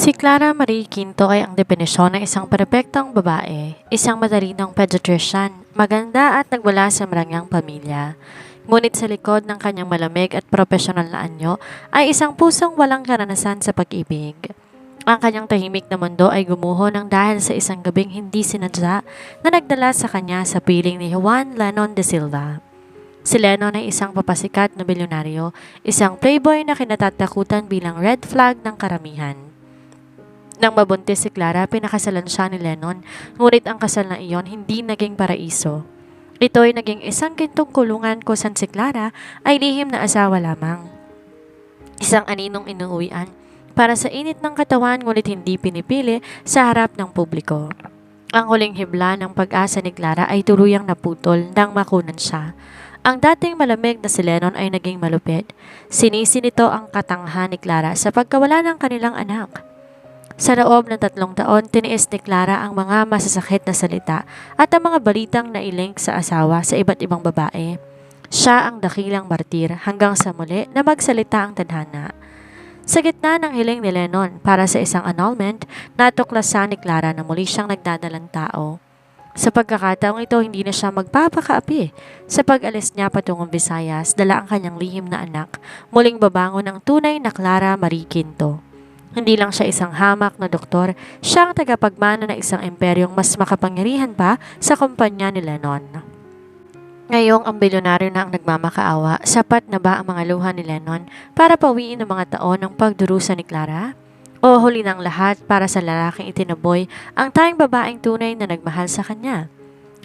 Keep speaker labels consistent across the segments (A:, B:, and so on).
A: Si Clara Marie Quinto ay ang definisyon ng isang perpektong babae, isang matalinong pediatrician, maganda at nagmula sa marangyang pamilya. Ngunit sa likod ng kanyang malamig at profesional na anyo ay isang pusong walang karanasan sa pag-ibig. Ang kanyang tahimik na mundo ay gumuho ng dahil sa isang gabing hindi sinadya na nagdala sa kanya sa piling ni Juan Lennon de Silva. Si Lennon ay isang papasikat na bilyonaryo, isang playboy na kinatatakutan bilang red flag ng karamihan. Nang mabuntis si Clara, pinakasalan siya ni Lennon, ngunit ang kasal na iyon hindi naging paraiso. Ito ay naging isang gintong kulungan kung saan si Clara ay lihim na asawa lamang. Isang aninong inuuwian para sa init ng katawan ngunit hindi pinipili sa harap ng publiko. Ang huling hibla ng pag-asa ni Clara ay tuluyang naputol nang makunan siya. Ang dating malamig na si Lennon ay naging malupit. Sinisi nito ang katanghan ni Clara sa pagkawala ng kanilang anak. Sa loob ng 3 taon, tiniis ni Clara ang mga masasakit na salita at ang mga balitang nailink sa asawa sa iba't ibang babae. Siya ang dakilang martir hanggang sa muli na magsalita ang tadhana. Sa gitna ng hiling ni Lennon para sa isang annulment, natuklasan ni Clara na muli siyang nagdadalang tao. Sa pagkakataong ito, hindi na siya magpapakaapi. Sa pag-alis niya patungong Visayas, dala ang kanyang lihim na anak, muling babangon ang tunay na Clara Marie Quinto. Hindi lang siya isang hamak na doktor, siya ang tagapagmana ng isang imperyong mas makapangyarihan pa sa kumpanya ni Lennon. Ngayong ang bilyonaryo na ang nagmamakaawa, sapat na ba ang mga luha ni Lennon para pawiin ang mga taon ng pagdurusa ni Clara? O huli ng lahat para sa lalaking itinaboy ang tayong babaeng tunay na nagmahal sa kanya?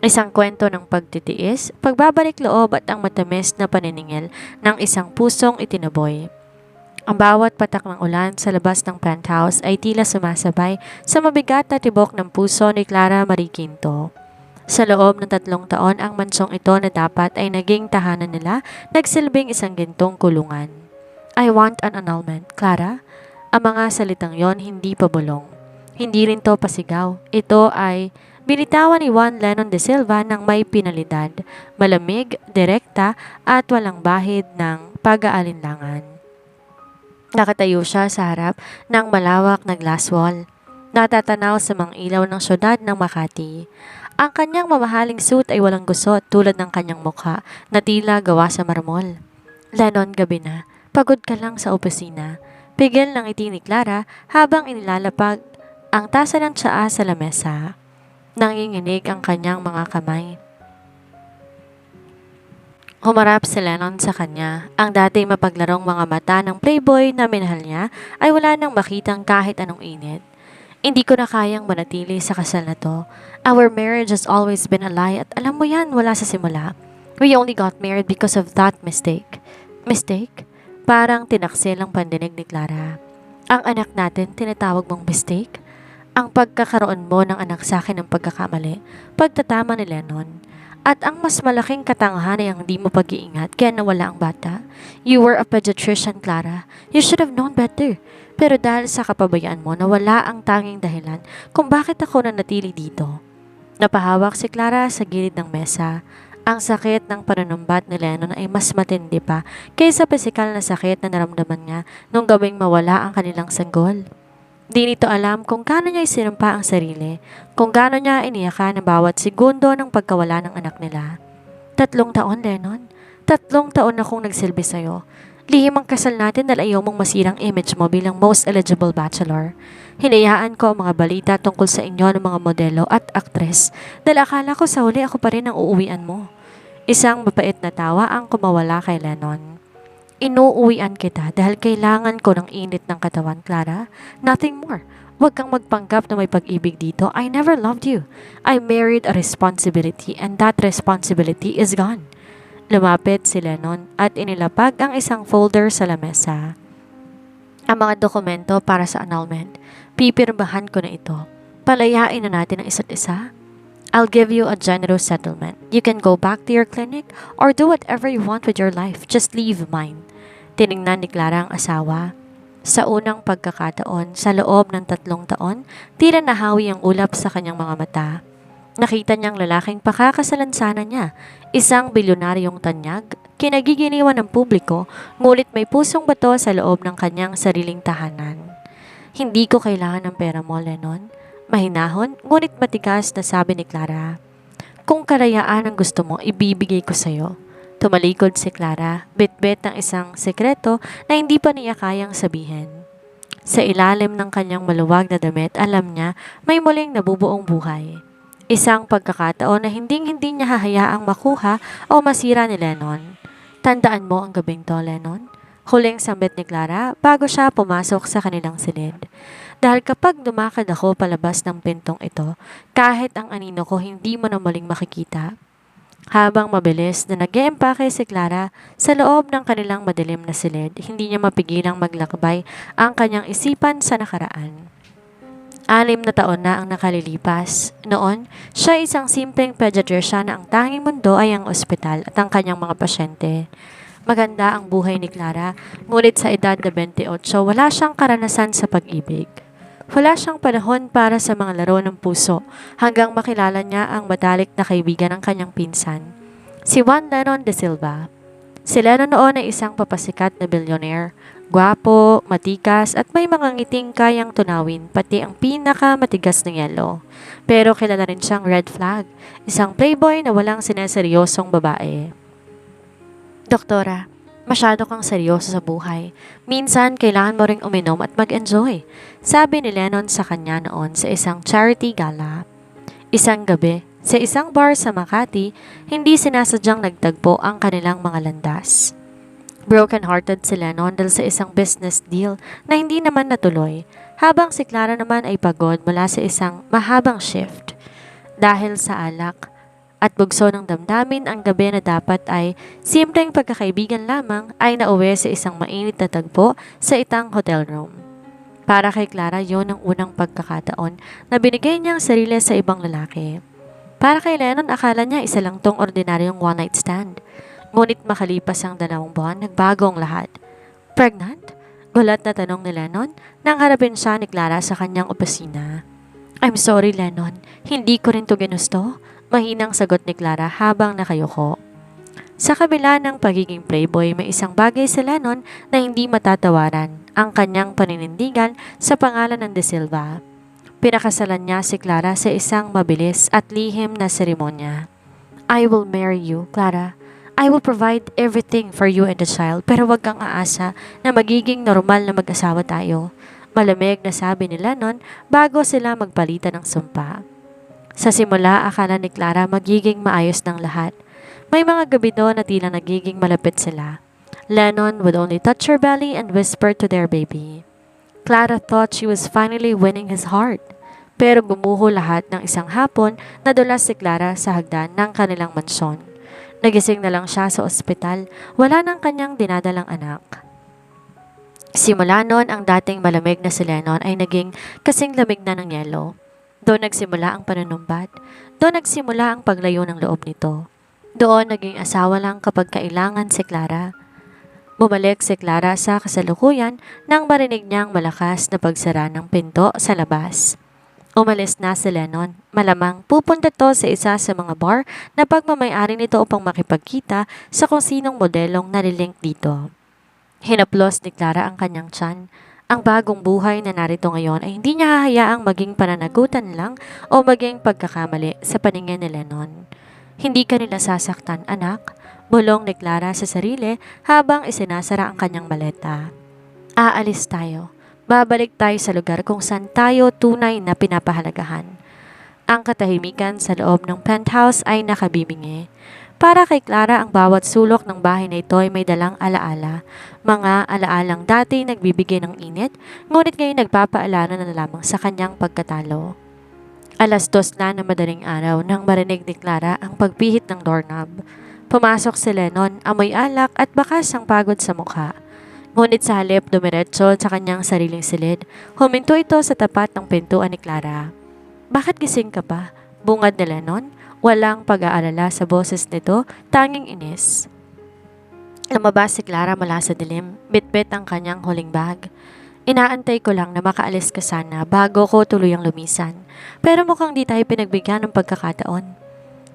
A: Isang kwento ng pagtitiis, pagbabalik loob at ang matamis na paniningil ng isang pusong itinaboy. Ang bawat patak ng ulan sa labas ng penthouse ay tila sumasabay sa mabigat na tibok ng puso ni Clara Marie Quinto. Sa loob ng 3 taon, ang mansong ito na dapat ay naging tahanan nila, nagsilbing isang gintong kulungan. I want an annulment, Clara. Ang mga salitang yon hindi pabulong. Hindi rin to pasigaw. Ito ay binitawan ni Juan Lennon de Silva ng may pinalidad, malamig, direkta at walang bahid ng pag-aalinlangan. Nakatayo siya sa harap ng malawak na glass wall. Natatanaw sa mga ilaw ng syudad ng Makati. Ang kanyang mamahaling suit ay walang gusot tulad ng kanyang mukha na tila gawa sa marmol. Lennon, gabi na. Pagod ka lang sa opisina. Pigil ng ngiti ni Clara habang inilalapag ang tasa ng tsaa sa lamesa. Nanginginig ang kanyang mga kamay. Humarap si Lennon sa kanya. Ang dating mapaglarong mga mata ng playboy na minahal niya ay wala nang makitang kahit anong init. Hindi ko na kayang manatili sa kasal na to. Our marriage has always been a lie at alam mo yan wala sa simula. We only got married because of that mistake. Mistake? Parang tinaksil ang pandinig ni Clara. Ang anak natin tinatawag mong mistake? Ang pagkakaroon mo ng anak sa akin ng pagkakamali, pagtatama ni Lennon. At ang mas malaking katangahan ay ang hindi mo pag-iingat kaya nawala ang bata. You were a pediatrician, Clara. You should have known better. Pero dahil sa kapabayaan mo, nawala ang tanging dahilan kung bakit ako nanatili dito. Napahawak si Clara sa gilid ng mesa. Ang sakit ng panunumbat ni Lennon ay mas matindi pa kaysa pisikal na sakit na naramdaman niya nung gabing mawala ang kanilang sanggol. Di nito alam kung gaano niya isinumpa ang sarili, kung gaano niya iniyakan ang bawat segundo ng pagkawala ng anak nila. 3 taon, Lennon. 3 taon na kong nagsilbi sa'yo. Lihim ang kasal natin dahil ayaw mong masirang image mo bilang most eligible bachelor. Hinayaan ko ang mga balita tungkol sa inyo ng mga modelo at aktres dahil akala ko sa huli ako pa rin ang uuwian mo. Isang mapait na tawa ang kumawala kay Lennon. Inuuwian kita dahil kailangan ko ng init ng katawan, Clara. Nothing more. Huwag kang magpanggap na may pag-ibig dito. I never loved you. I married a responsibility and that responsibility is gone. Lumapit si Lennon at inilapag ang isang folder sa lamesa. Ang mga dokumento para sa annulment. Pipirmahan ko na ito. Palayain na natin ang isa't isa. I'll give you a generous settlement. You can go back to your clinic or do whatever you want with your life. Just leave mine. Tiningnan ni Clara ang asawa. Sa unang pagkakataon, sa loob ng 3 taon, tila nahawi ang ulap sa kanyang mga mata. Nakita niyang lalaking pakakasalan sana niya, isang bilyonaryong tanyag, kinagiginiwan ng publiko, ngunit may pusong bato sa loob ng kanyang sariling tahanan. Hindi ko kailangan ng pera mo, Lennon. Mahinahon, ngunit matigas na sabi ni Clara. Kung karayaan ang gusto mo, ibibigay ko sa'yo. Tumalikod si Clara, bitbit ng isang sekreto na hindi pa niya kayang sabihin. Sa ilalim ng kanyang maluwag na damit, alam niya may muling nabubuong buhay. Isang pagkakataon na hindi niya hahayaang makuha o masira ni Lennon. Tandaan mo ang gabing to, Lennon. Huling sambit ni Clara bago siya pumasok sa kanilang silid. Dahil kapag dumakad ako palabas ng pintong ito, kahit ang anino ko hindi mo na muling makikita. Habang mabilis na nag-eempake si Clara sa loob ng kanilang madilim na silid, hindi niya mapigilang maglakbay ang kanyang isipan sa nakaraan. 6 na taon na ang nakalilipas. Noon, siya isang simpleng pediatrician na ang tanging mundo ay ang ospital at ang kanyang mga pasyente. Maganda ang buhay ni Clara, ngunit sa edad na 28, wala siyang karanasan sa pag-ibig. Wala siyang panahon para sa mga laro ng puso hanggang makilala niya ang matalik na kaibigan ng kanyang pinsan, si Juan Lennon de Silva. Si Lennon noon ay isang papasikat na billionaire, gwapo, matikas at may mga ngiting kayang tunawin pati ang pinakamatigas ng yelo. Pero kilala rin siyang red flag, isang playboy na walang sineseryosong babae. Doktora, masyado kang seryoso sa buhay. Minsan, kailangan mo ring uminom at mag-enjoy, sabi ni Lennon sa kanya noon sa isang charity gala. Isang gabi, sa isang bar sa Makati, hindi sinasadyang nagtagpo ang kanilang mga landas. Broken-hearted si Lennon dahil sa isang business deal na hindi naman natuloy, habang si Clara naman ay pagod mula sa isang mahabang shift. Dahil sa alak at bugso ng damdamin, ang gabi na dapat ay simpleng pagkakaibigan lamang ay nauwi sa isang mainit na tagpo sa itang hotel room. Para kay Clara, yon ang unang pagkakataon na binigay niya ang sarili sa ibang lalaki. Para kay Lennon, akala niya isa lang tong ordinaryong one-night stand. Ngunit makalipas ang 2 buwan, nagbago ang lahat. Pregnant? Gulat na tanong ni Lennon nang harapin siya ni Clara sa kanyang opisina. I'm sorry, Lennon. Hindi ko rin to ginusto. Mahinang sagot ni Clara habang nakayuko. Sa kabila ng pagiging playboy, may isang bagay sa Lennon na hindi matatawaran, ang kanyang paninindigan sa pangalan ng De Silva. Pinakasalan niya si Clara sa isang mabilis at lihim na seremonya. I will marry you, Clara. I will provide everything for you and the child, pero wag kang aasa na magiging normal na mag-asawa tayo. Malamig na sabi ni Lennon bago sila magpalitan ng sumpa. Sa simula, akala ni Clara magiging maayos ng lahat. May mga gabi doon na tila nagiging malapit sila. Lennon would only touch her belly and whisper to their baby. Clara thought she was finally winning his heart. Pero gumuho lahat ng isang hapon na dulas si Clara sa hagdan ng kanilang mansyon. Nagising na lang siya sa ospital, wala nang kanyang dinadalang anak. Simula noon, ang dating malamig na si Lennon ay naging kasing lamig na ng yelo. Doon nagsimula ang panunumbat. Doon nagsimula ang paglayo ng loob nito. Doon naging asawa lang kapag kailangan si Clara. Bumalik si Clara sa kasalukuyan nang marinig niyang malakas na pagsara ng pinto sa labas. Umalis na si Lennon. Malamang pupunta to sa isa sa mga bar na pagmamayari nito upang makipagkita sa kung sinong modelong nalilink dito. Hinaplos ni Clara ang kanyang tiyan. Ang bagong buhay na narito ngayon ay hindi niya hahayaang maging pananagutan lang o maging pagkakamali sa paningin ni Lennon. Hindi ka nila sasaktan, anak, bulong ni Clara sa sarili habang isinasara ang kanyang maleta. Aalis tayo. Babalik tayo sa lugar kung saan tayo tunay na pinapahalagahan. Ang katahimikan sa loob ng penthouse ay nakabibingi. Para kay Clara, ang bawat sulok ng bahay na ito ay may dalang alaala. Mga alaalang dati nagbibigay ng init, ngunit ngayon nagpapaalala na lamang sa kanyang pagkatalo. 2:00 na madaling araw nang marinig ni Clara ang pagpihit ng doorknob. Pumasok si Lennon, amoy alak at bakas ang pagod sa mukha. Ngunit sa halip dumiretso sa kanyang sariling silid, huminto ito sa tapat ng pintuan ni Clara. Bakit gising ka pa? Bungad ni Lennon. Walang pag-aalala sa boses nito, tanging inis. Lumabas si Clara mula sa dilim, bitbit ang kanyang huling bag. Inaantay ko lang na makaalis ka sana bago ko tuluyang lumisan. Pero mukhang di tayo pinagbigyan ng pagkakataon.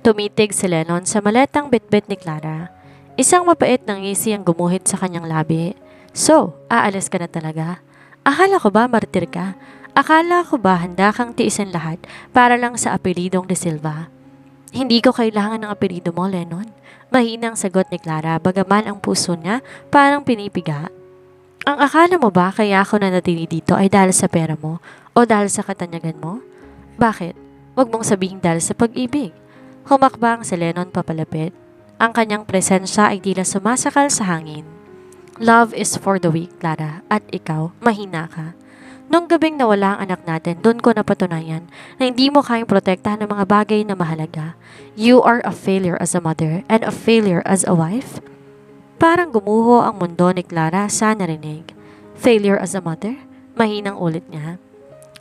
A: Tumitig si Lennon sa maletang bitbit ni Clara. Isang mapait na ngisi ang gumuhit sa kanyang labi. So, aalis ka na talaga? Akala ko ba martir ka? Akala ko ba handa kang tiisin lahat para lang sa apelidong De Silva? Hindi ko kailangan ng apelido mo, Lennon. Mahinang sagot ni Clara bagaman ang puso niya parang pinipiga. Ang akala mo ba kaya ako nanatili dito ay dahil sa pera mo o dahil sa katanyagan mo? Bakit? Huwag mong sabihin dahil sa pag-ibig. Humakbang si Lennon papalapit. Ang kanyang presensya ay tila sumasakal sa hangin. Love is for the weak, Clara, at ikaw, mahina ka. Nung gabing nawala ang anak natin, doon ko napatunayan na hindi mo kayang protektahan ng mga bagay na mahalaga. You are a failure as a mother and a failure as a wife. Parang gumuho ang mundo ni Clara sa narinig. Failure as a mother? Mahinang ulit niya.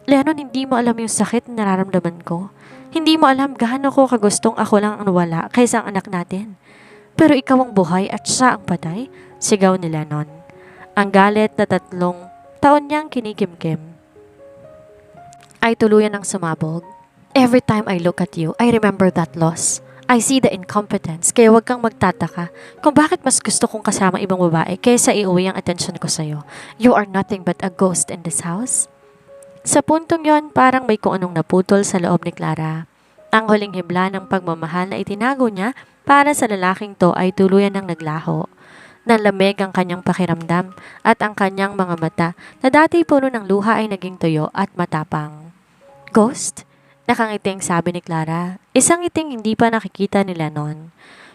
A: Lennon, hindi mo alam yung sakit na nararamdaman ko. Hindi mo alam gaano ko kagustong ako lang ang nawala kaysa ang anak natin. Pero ikaw ang buhay at siya ang patay, sigaw ni Lennon. Ang galit na 3 taon niyang kinikimkim ay tuluyan ng sumabog. Every time I look at you, I remember that loss. I see the incompetence, kaya huwag kang magtataka kung bakit mas gusto kong kasama ibang babae kaysa iuwi ang atensyon ko sa'yo. You are nothing but a ghost in this house. Sa puntong yon, parang may kung anong naputol sa loob ni Clara. Ang huling hibla ng pagmamahal na itinago niya para sa lalaking to ay tuluyan ng naglaho. Nanlamig ang kanyang pakiramdam at ang kanyang mga mata na dati puno ng luha ay naging tuyo at matapang. Ghost? Nakangiting sabi ni Clara. Isang ngiting hindi pa nakikita ni Lennon.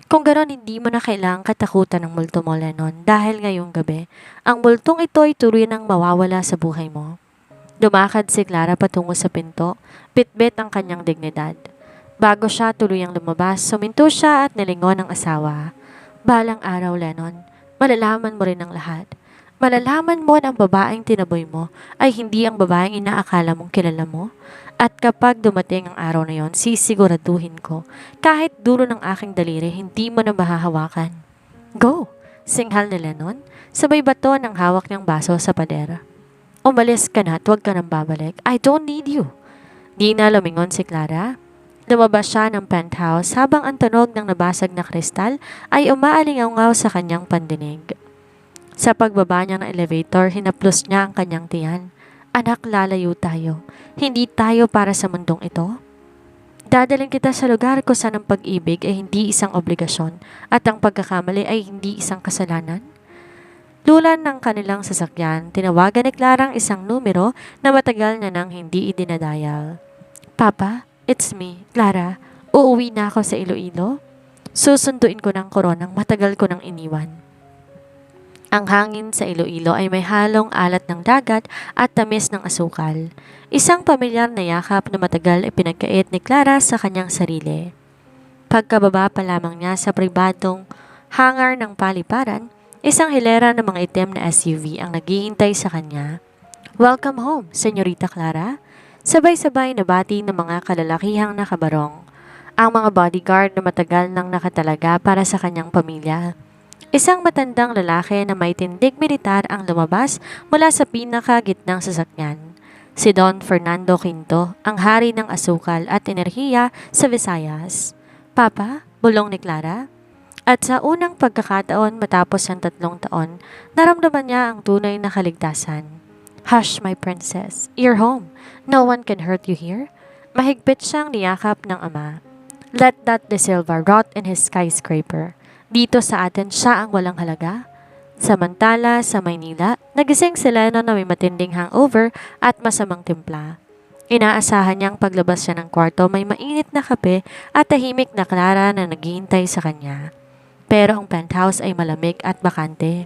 A: Kung ganon, hindi mo na kailangang katakutan ng multo mo, Lennon, dahil ngayong gabi, ang multong ito ay tuloy nang mawawala sa buhay mo. Lumakad si Clara patungo sa pinto, bitbit ang kanyang dignidad. Bago siya tuluyang lumabas, suminto siya at nilingon ang asawa. Balang araw, Lennon, malalaman mo rin ang lahat. Malalaman mo na ang babaeng tinaboy mo ay hindi ang babaeng inaakala mong kilala mo. At kapag dumating ang araw na yon, sisiguraduhin ko, kahit dulo ng aking daliri, hindi mo na mahahawakan. Go! Singhal ni Lennon, sabay bato ng hawak niyang baso sa padera. Umalis ka na at huwag ka nang babalik. I don't need you. Di na lumingon si Clara. Lumabas siya ng penthouse habang ang tunog ng nabasag na kristal ay umaalingaw sa kanyang pandinig. Sa pagbaba niya ng elevator, hinaplos niya ang kanyang tiyan. Anak, lalayo tayo. Hindi tayo para sa mundong ito. Dadaling kita sa lugar kung saan ang pag-ibig ay hindi isang obligasyon at ang pagkakamali ay hindi isang kasalanan. Lulan ng kanilang sasakyan, tinawagan ni Clara ang isang numero na matagal na nang hindi idinadayal. Papa, it's me, Clara. Uuwi na ako sa Iloilo. Susunduin ko ng koronang matagal ko nang iniwan. Ang hangin sa Iloilo ay may halong alat ng dagat at tamis ng asukal. Isang pamilyar na yakap na matagal ay pinagkait ni Clara sa kanyang sarili. Pagkababa pa lamang niya sa pribadong hangar ng paliparan, isang hilera ng mga itim na SUV ang naghihintay sa kanya. Welcome home, Senyorita Clara. Sabay-sabay na bati ng mga kalalakihang nakabarong. Ang mga bodyguard na matagal nang nakatalaga para sa kanyang pamilya. Isang matandang lalaki na may tindig militar ang lumabas mula sa pinakagitnang sasakyan. Si Don Fernando Quinto, ang hari ng asukal at enerhiya sa Visayas. Papa, bulong ni Clara. At sa unang pagkakataon matapos ang 3 taon, naramdaman niya ang tunay na kaligtasan. Hush, my princess. You're home. No one can hurt you here. Mahigpit siyang niyakap ng ama. Let that De Silva rot in his skyscraper. Dito sa atin siya ang walang halaga. Samantala sa Maynila, nagising si Lennon na may matinding hangover at masamang timpla. Inaasahan niyang paglabas siya ng kwarto may mainit na kape at tahimik na Clara na naghihintay sa kanya. Pero ang penthouse ay malamig at bakante.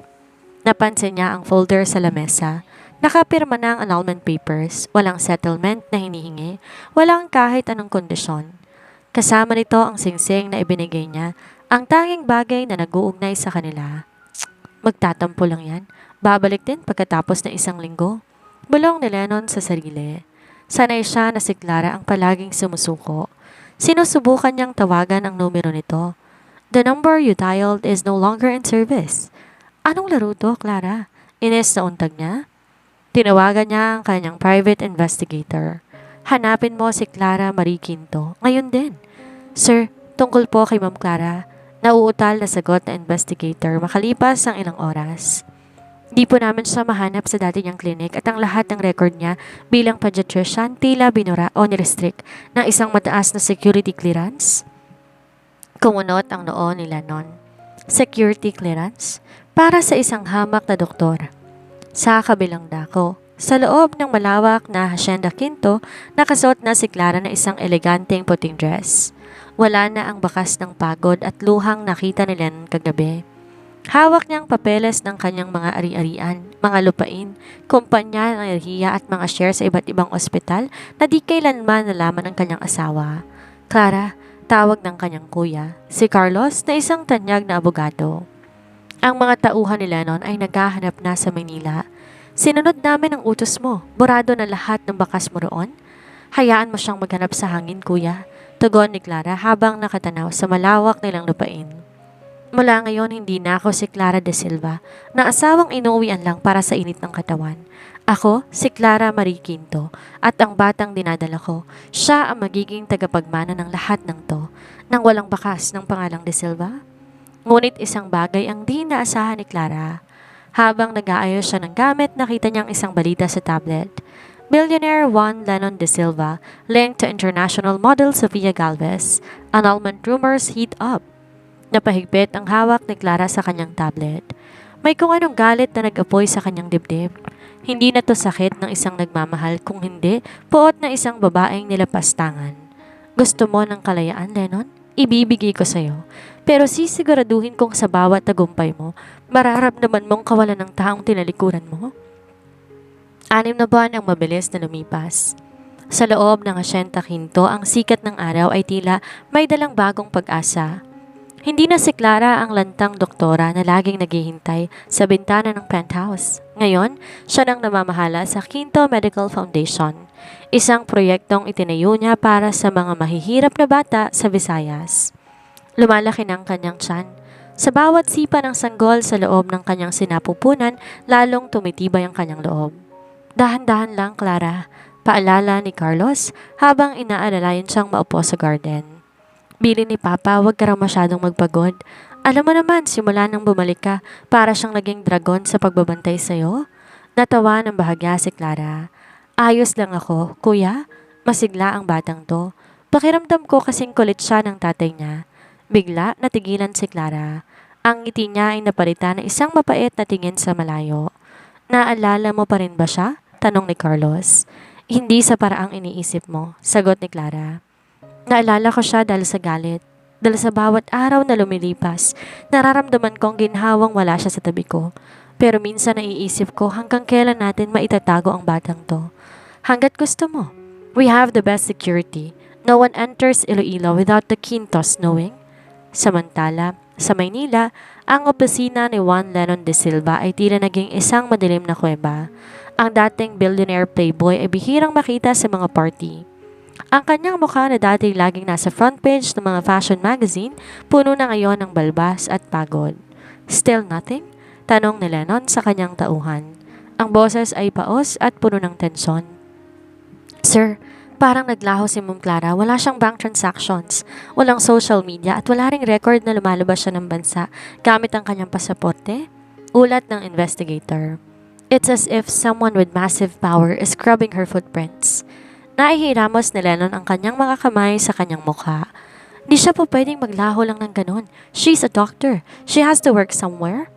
A: Napansin niya ang folder sa lamesa. Nakapirma na ang annulment papers, walang settlement na hinihingi, walang kahit anong kondisyon. Kasama nito ang singsing na ibinigay niya, ang tanging bagay na nag-uugnay sa kanila. Magtatampo lang yan. Babalik din pagkatapos ng 1 linggo. Bulong ni Lennon sa sarili. Sanay siya na si Clara ang palaging sumusuko. Sinusubukan niyang tawagan ang numero nito. The number you dialed is no longer in service. Anong laro to, Clara? Ines na untag niya. Tinawagan niya ang kanyang private investigator. Hanapin mo si Clara Marie Quinto. Ngayon din. Sir, tungkol po kay Ma'am Clara. Nauutal na sagot na investigator makalipas ang ilang oras. Di po namin siya mahanap sa dati niyang clinic at ang lahat ng record niya bilang pediatrician tila binura o nirestrict ng isang mataas na security clearance. Kumunot ang noo ni Lennon. Security clearance? Para sa isang hamak na doktor. Sa kabilang dako, sa loob ng malawak na Hacienda Quinto, nakasuot na si Clara na isang eleganteng puting dress. Wala na ang bakas ng pagod at luhang nakita ni Lennon kagabi. Hawak niyang papeles ng kanyang mga ari-arian, mga lupain, kumpanya ng enerhiya at mga share sa iba't ibang ospital na di kailanman nalaman ng kanyang asawa. Clara, tawag ng kanyang kuya, si Carlos na isang tanyag na abogado. Ang mga tauhan ni Lennon ay naghahanap na sa Maynila. Sinunod namin ang utos mo, burado na lahat ng bakas mo roon. Hayaan mo siyang maghanap sa hangin, kuya, tugon ni Clara habang nakatanaw sa malawak nilang lupain. Mula ngayon, hindi na ako si Clara de Silva, na asawang inuwian lang para sa init ng katawan. Ako, si Clara Marie Quinto, at ang batang dinadala ko, siya ang magiging tagapagmana ng lahat ng to, nang walang bakas ng pangalang de Silva. Ngunit isang bagay ang di naasahan ni Clara. Habang nag-aayos siya ng gamit, nakita niyang isang balita sa tablet. Billionaire Juan Lennon de Silva linked to international model Sofia Galvez. Annulment rumors heat up. Napahigpit ang hawak ni Clara sa kanyang tablet. May kung anong galit na nag-apoy sa kanyang dibdib. Hindi na to sakit ng isang nagmamahal, kung hindi, puot na isang babaeng nilapastangan. Gusto mo ng kalayaan, Lennon? Ibibigay ko sa'yo. Pero sisiguraduhin kong sa bawat tagumpay mo, mararamdaman mong kawalan ng taong tinalikuran mo. 6 na buwan ang mabilis na lumipas. Sa loob ng Hacienda Quinto, ang sikat ng araw ay tila may dalang bagong pag-asa. Hindi na si Clara ang lantang doktora na laging naghihintay sa bintana ng penthouse. Ngayon, siya nang namamahala sa Quinto Medical Foundation, isang proyektong itinayo niya para sa mga mahihirap na bata sa Visayas. Lumalaki ng kanyang tiyan. Sa bawat sipa ng sanggol sa loob ng kanyang sinapupunan, lalong tumitibay ang kanyang loob. Dahan-dahan lang, Clara, paalala ni Carlos habang inaalalayan siyang maupo sa garden. Bili ni Papa, huwag ka raw masyadong magpagod. Alam mo naman, simula nang bumalik ka, para siyang naging dragon sa pagbabantay sa'yo. Natawa ng bahagya si Clara. Ayos lang ako, kuya. Masigla ang batang to. Pakiramdam ko kasing kulit siya ng tatay niya. Bigla, natigilan si Clara. Ang ngiti niya ay napalitan ng isang mapait na tingin sa malayo. Naalala mo pa rin ba siya? Tanong ni Carlos. Hindi sa paraang iniisip mo, sagot ni Clara. Naalala ko siya dahil sa galit. Dahil sa bawat araw na lumilipas, nararamdaman kong ginhawang wala siya sa tabi ko. Pero minsan naiisip ko hanggang kailan natin maitatago ang batang to. Hanggat gusto mo. We have the best security. No one enters Iloilo without the Quintos knowing. Samantala, sa Maynila, ang opisina ni Juan Lennon de Silva ay tila naging isang madilim na kuweba. Ang dating billionaire playboy ay bihirang makita sa mga party. Ang kanyang mukha na dati laging nasa front page ng mga fashion magazine, puno na ngayon ng balbas at pagod. Still nothing? Tanong ni Lennon sa kanyang tauhan. Ang boses ay paos at puno ng tensyon. Sir, parang naglaho si Ma'am Clara. Wala siyang bank transactions, walang social media at wala ring record na lumalabas siya ng bansa gamit ang kanyang pasaporte. Ulat ng investigator. It's as if someone with massive power is scrubbing her footprints. Naihiramos ni Lennon ang kanyang mga kamay sa kanyang mukha. Di siya po pwedeng maglaho lang ng ganun. She's a doctor. She has to work somewhere.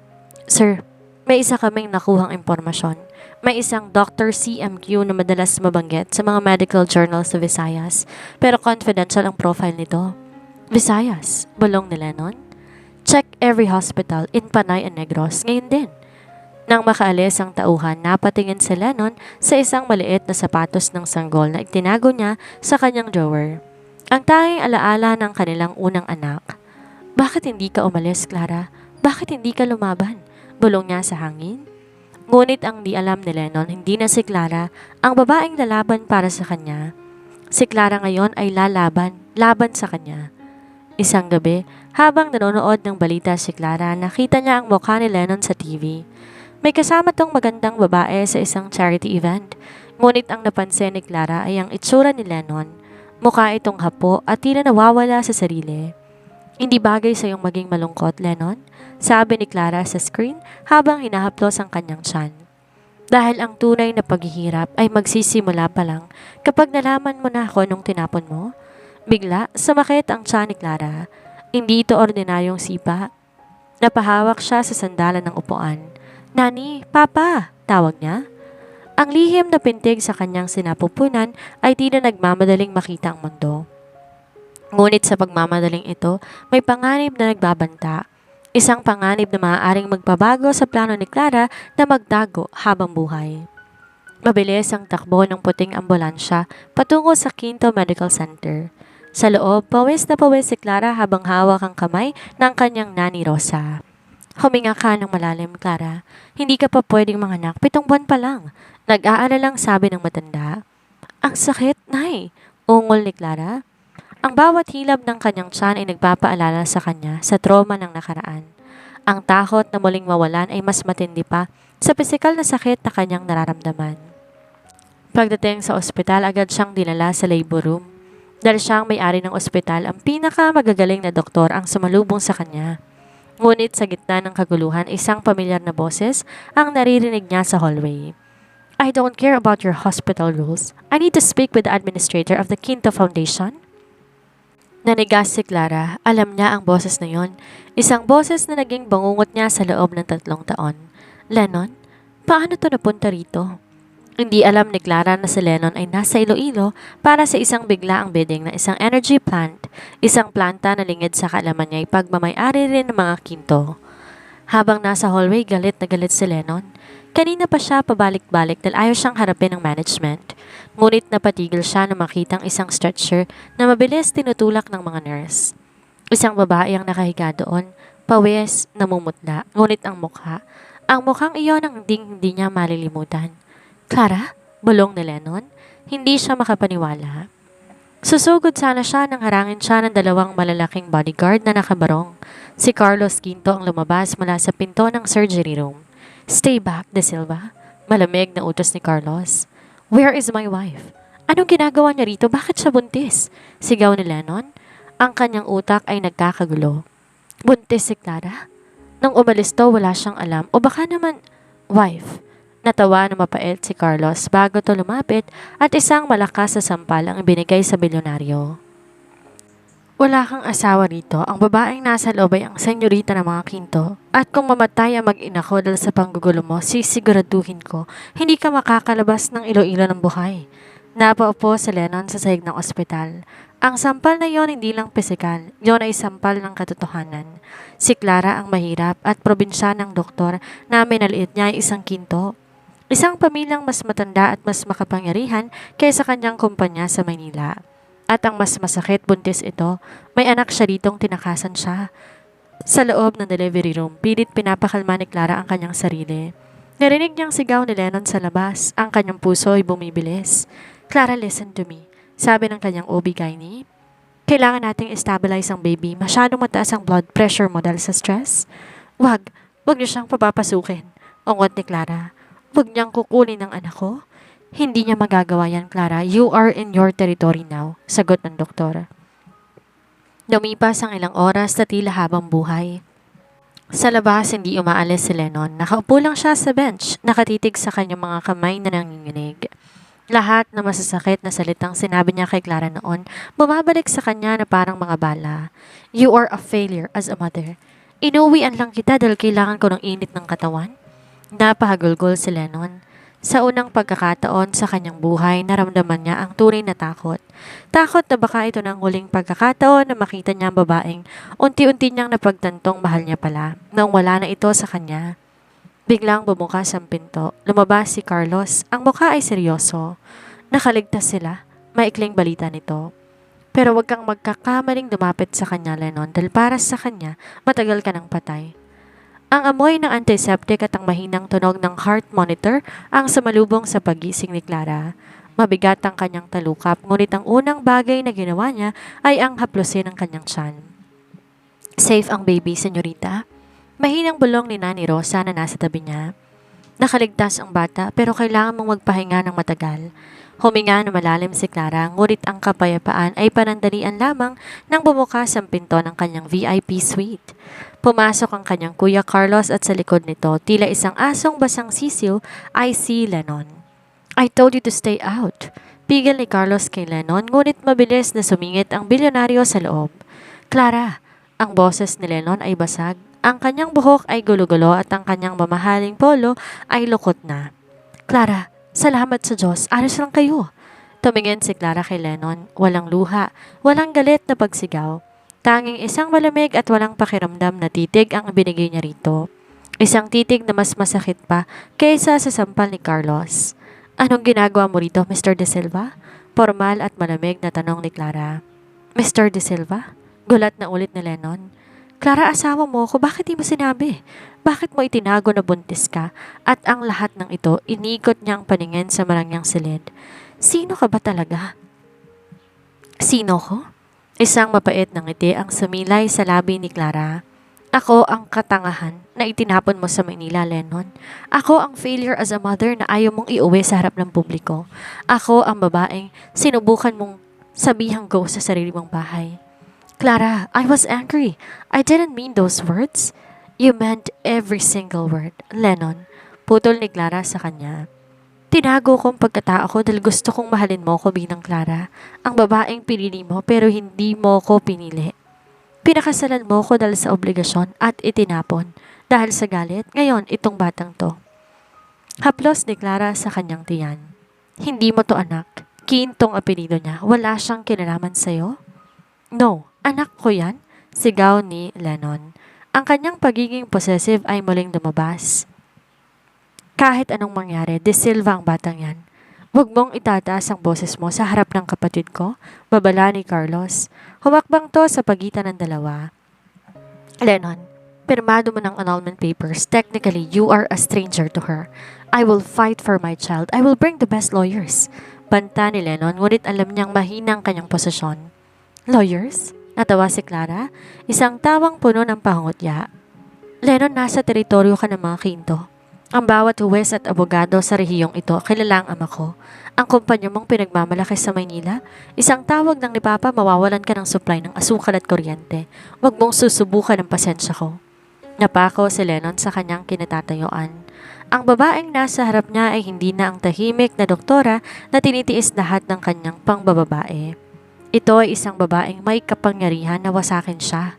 A: Sir, may isa kaming nakuhang impormasyon. May isang Dr. CMQ na madalas mabanggit sa mga medical journals sa Visayas. Pero confidential ang profile nito. Visayas, bulong ni Lennon. Check every hospital in Panay and Negros ngayon din. Nang makaalis ang tauhan, napatingin si Lennon sa isang maliit na sapatos ng sanggol na itinago niya sa kanyang drawer. Ang tanging alaala ng kanilang unang anak. Bakit hindi ka umalis, Clara? Bakit hindi ka lumaban? Bulong niya sa hangin. Ngunit ang di alam ni Lennon, hindi na si Clara ang babaeng lalaban para sa kanya. Si Clara ngayon ay laban sa kanya. Isang gabi, habang nanonood ng balita si Clara, nakita niya ang mukha ni Lennon sa TV. May kasama tong magandang babae sa isang charity event. Ngunit ang napansin ni Clara ay ang itsura ni Lennon. Mukha itong hapo at tila nawawala sa sarili. Hindi bagay sa iyong maging malungkot, Lennon, sabi ni Clara sa screen habang hinahaplos ang kanyang tiyan. Dahil ang tunay na paghihirap ay magsisimula pa lang kapag nalaman mo na kung anong tinapon mo. Bigla, sumakit ang tiyan ni Clara. Hindi ito ordinaryong sipa. Napahawak siya sa sandalan ng upuan. Nani, Papa, tawag niya. Ang lihim na pintig sa kanyang sinapupunan ay di na nagmamadaling makita ang mundo. Ngunit sa pagmamadaling ito, may panganib na nagbabanta. Isang panganib na maaaring magpabago sa plano ni Clara na magtago habang buhay. Mabilis ang takbo ng puting ambulansya patungo sa Quinto Medical Center. Sa loob, pawis na pawis si Clara habang hawak ang kamay ng kanyang nani Rosa. Huminga ka ng malalim, Clara. Hindi ka pa pwedeng manganak, 7 buwan pa lang. Nag-aalalang sabi ng matanda. Ang sakit, Nay. Ungol ni Clara. Ang bawat hilab ng kanyang tiyan ay nagpapaalala sa kanya sa trauma ng nakaraan. Ang takot na muling mawalan ay mas matindi pa sa pisikal na sakit na kanyang nararamdaman. Pagdating sa ospital, agad siyang dinala sa labor room. Dahil siyang may-ari ng ospital, ang pinakamagagaling na doktor ang sumalubong sa kanya. Ngunit sa gitna ng kaguluhan, isang pamilyar na boses ang naririnig niya sa hallway. I don't care about your hospital rules. I need to speak with the administrator of the Quinto Foundation. Nanigas si Clara. Alam niya ang boses na yon. Isang boses na naging bangungot niya sa loob ng 3 taon. Lennon, paano to napunta rito? Hindi alam ni Clara na si Lennon ay nasa Iloilo para sa isang biglaang bidding na isang energy plant, isang planta na lingid sa kaalaman niya ay pagmamay-ari rin ng mga Quinto. Habang nasa hallway, galit na galit si Lennon. Kanina pa siya pabalik-balik dahil ayaw siyang harapin ng management. Ngunit napatigil siya na makitang isang stretcher na mabilis tinutulak ng mga nurse. Isang babae ang nakahiga doon, pawis, namumutla, ngunit ang mukhang iyon ang hindi niya malilimutan. Clara? Bulong ni Lennon. Hindi siya makapaniwala. Susugod sana siya nang harangin siya ng 2 malalaking bodyguard na nakabarong. Si Carlos Quinto ang lumabas mula sa pinto ng surgery room. Stay back, De Silva. Malamig na utos ni Carlos. Where is my wife? Anong ginagawa niya rito? Bakit siya buntis? Sigaw ni Lennon. Ang kanyang utak ay nagkakagulo. Buntis si Clara? Nang umalis to, wala siyang alam. O baka naman, wife. Natawa na mapait si Carlos bago to lumapit at isang malakas na sampal ang ibinigay sa bilyonaryo. Wala kang asawa rito. Ang babaeng nasa loob ay ang senyorita ng mga Quinto. At kung mamatay ang mag-ina ko dahil sa panggugulo mo, sisiguraduhin ko, hindi ka makakalabas ng Iloilo ng buhay. Napaupo si Lennon sa sahig ng ospital. Ang sampal na yon hindi lang pisikal, yon ay sampal ng katotohanan. Si Clara ang mahirap at probinsyanang doktor na minaliit niya ay isang Quinto. Isang pamilyang mas matanda at mas makapangyarihan kaysa kanyang kumpanya sa Maynila. At ang mas masakit, buntis ito, may anak siya ditong tinakasan siya. Sa loob ng delivery room, pilit pinapakalma ni Clara ang kanyang sarili. Narinig niyang sigaw ni Lennon sa labas, ang kanyang puso ay bumibilis. Clara, listen to me, sabi ng kanyang OB-GYN. Kailangan nating stabilize ang baby, masyadong mataas ang blood pressure mo dahil sa stress. Wag niyo siyang papapasukin, ungot ni Clara. Wag niyang kukunin ang anak ko. Hindi niya magagawa yan, Clara. You are in your territory now, sagot ng doktor. Lumipas ang ilang oras na tila habang buhay. Sa labas, hindi umaalis si Lennon. Nakaupo lang siya sa bench, nakatitig sa kanyang mga kamay na nanginginig. Lahat na masasakit na salitang sinabi niya kay Clara noon, bumabalik sa kanya na parang mga bala. You are a failure as a mother. Inuwian lang kita dahil kailangan ko ng init ng katawan. Napahagulgol si Lennon. Sa unang pagkakataon sa kanyang buhay, naramdaman niya ang tunay na takot. Takot na baka ito ng huling pagkakataon na makita niya ang babaeng unti-unti niyang napagtantong mahal niya pala nang wala na ito sa kanya. Biglang bumukas ang pinto. Lumabas si Carlos. Ang mukha ay seryoso. Nakaligtas sila. Maikling balita nito. Pero wag kang magkakamaling lumapit sa kanya, Lennon, dahil para sa kanya, matagal ka ng patay. Ang amoy ng antiseptic at ang mahinang tunog ng heart monitor ang sumalubong sa pagising ni Clara. Mabigat ang kanyang talukap, ngunit ang unang bagay na ginawa niya ay ang haplusin ng kanyang tiyan. Safe ang baby, senyorita. Mahinang bulong ni Nani Rosa na nasa tabi niya. Nakaligtas ang bata pero kailangan mong magpahinga ng matagal. Huminga na malalim si Clara, ngunit ang kapayapaan ay panandalian lamang nang bumukas ang pinto ng kanyang VIP suite. Pumasok ang kanyang kuya Carlos at sa likod nito, tila isang asong basang sisiw, ay si Lennon. I told you to stay out. Pigil ni Carlos kay Lennon, ngunit mabilis na sumingit ang bilyonaryo sa loob. Clara, ang boses ni Lennon ay basag. Ang kanyang buhok ay gulo-gulo at ang kanyang mamahaling polo ay lukot na. Clara, salamat sa Diyos, alis lang kayo. Tumingin si Clara kay Lennon, walang luha, walang galit na pagsigaw. Tanging isang malamig at walang pakiramdam na titig ang binigay niya rito. Isang titig na mas masakit pa kaysa sa sampal ni Carlos. Anong ginagawa mo rito, Mr. De Silva? Formal at malamig na tanong ni Clara. Mr. De Silva? Gulat na ulit ni Lennon. Clara, asawa mo ako, bakit di mo sinabi? Bakit mo itinago na buntis ka? At ang lahat ng ito, inikot niyang paningin sa marangyang silid. Sino ka ba talaga? Sino ko? Isang mapait na ngiti ang sumilay sa labi ni Clara. Ako ang katangahan na itinapon mo sa Manila, Lennon. Ako ang failure as a mother na ayaw mong iuwi sa harap ng publiko. Ako ang babaeng sinubukan mong sabihang go sa sarili mong bahay. Clara, I was angry. I didn't mean those words. You meant every single word, Lennon. Putol ni Clara sa kanya. Tinago kong pagkatao ko dahil gusto kong mahalin mo ko bilang Clara. Ang babaeng pinili mo pero hindi mo ko pinili. Pinakasalan mo ko dahil sa obligasyon at itinapon. Dahil sa galit, ngayon itong batang to. Haplos ni Clara sa kanyang tiyan. Hindi mo to anak. Quintong apelido niya. Wala siyang kinalaman sa'yo? No, anak ko yan, sigaw ni Lennon. Ang kanyang pagiging possessive ay muling lumabas. Kahit anong mangyari, De Silva ang batang yan. Huwag mong itataas ang boses mo sa harap ng kapatid ko, babala ni Carlos. Humakbang to sa pagitan ng dalawa. Lennon, pirmado mo ng annulment papers. Technically, you are a stranger to her. I will fight for my child. I will bring the best lawyers. Banta ni Lennon, ngunit alam niyang mahinang kanyang posisyon. Lawyers? Natawa si Clara, isang tawang puno ng pangutya. Lennon, nasa teritoryo ka ng mga Quinto. Ang bawat huwes at abogado sa rehiyong ito, kilala ang ama ko. Ang kumpanya mong pinagmamalaki sa Maynila, isang tawag ng ni Papa, mawawalan ka ng supply ng asukal at kuryente. Huwag mong susubukan ang pasensya ko. Napako si Lennon sa kanyang kinatatayuan. Ang babaeng nasa harap niya ay hindi na ang tahimik na doktora na tinitiis lahat ng kanyang pangbababae. Ito ay isang babaeng may kapangyarihan na wasakin siya.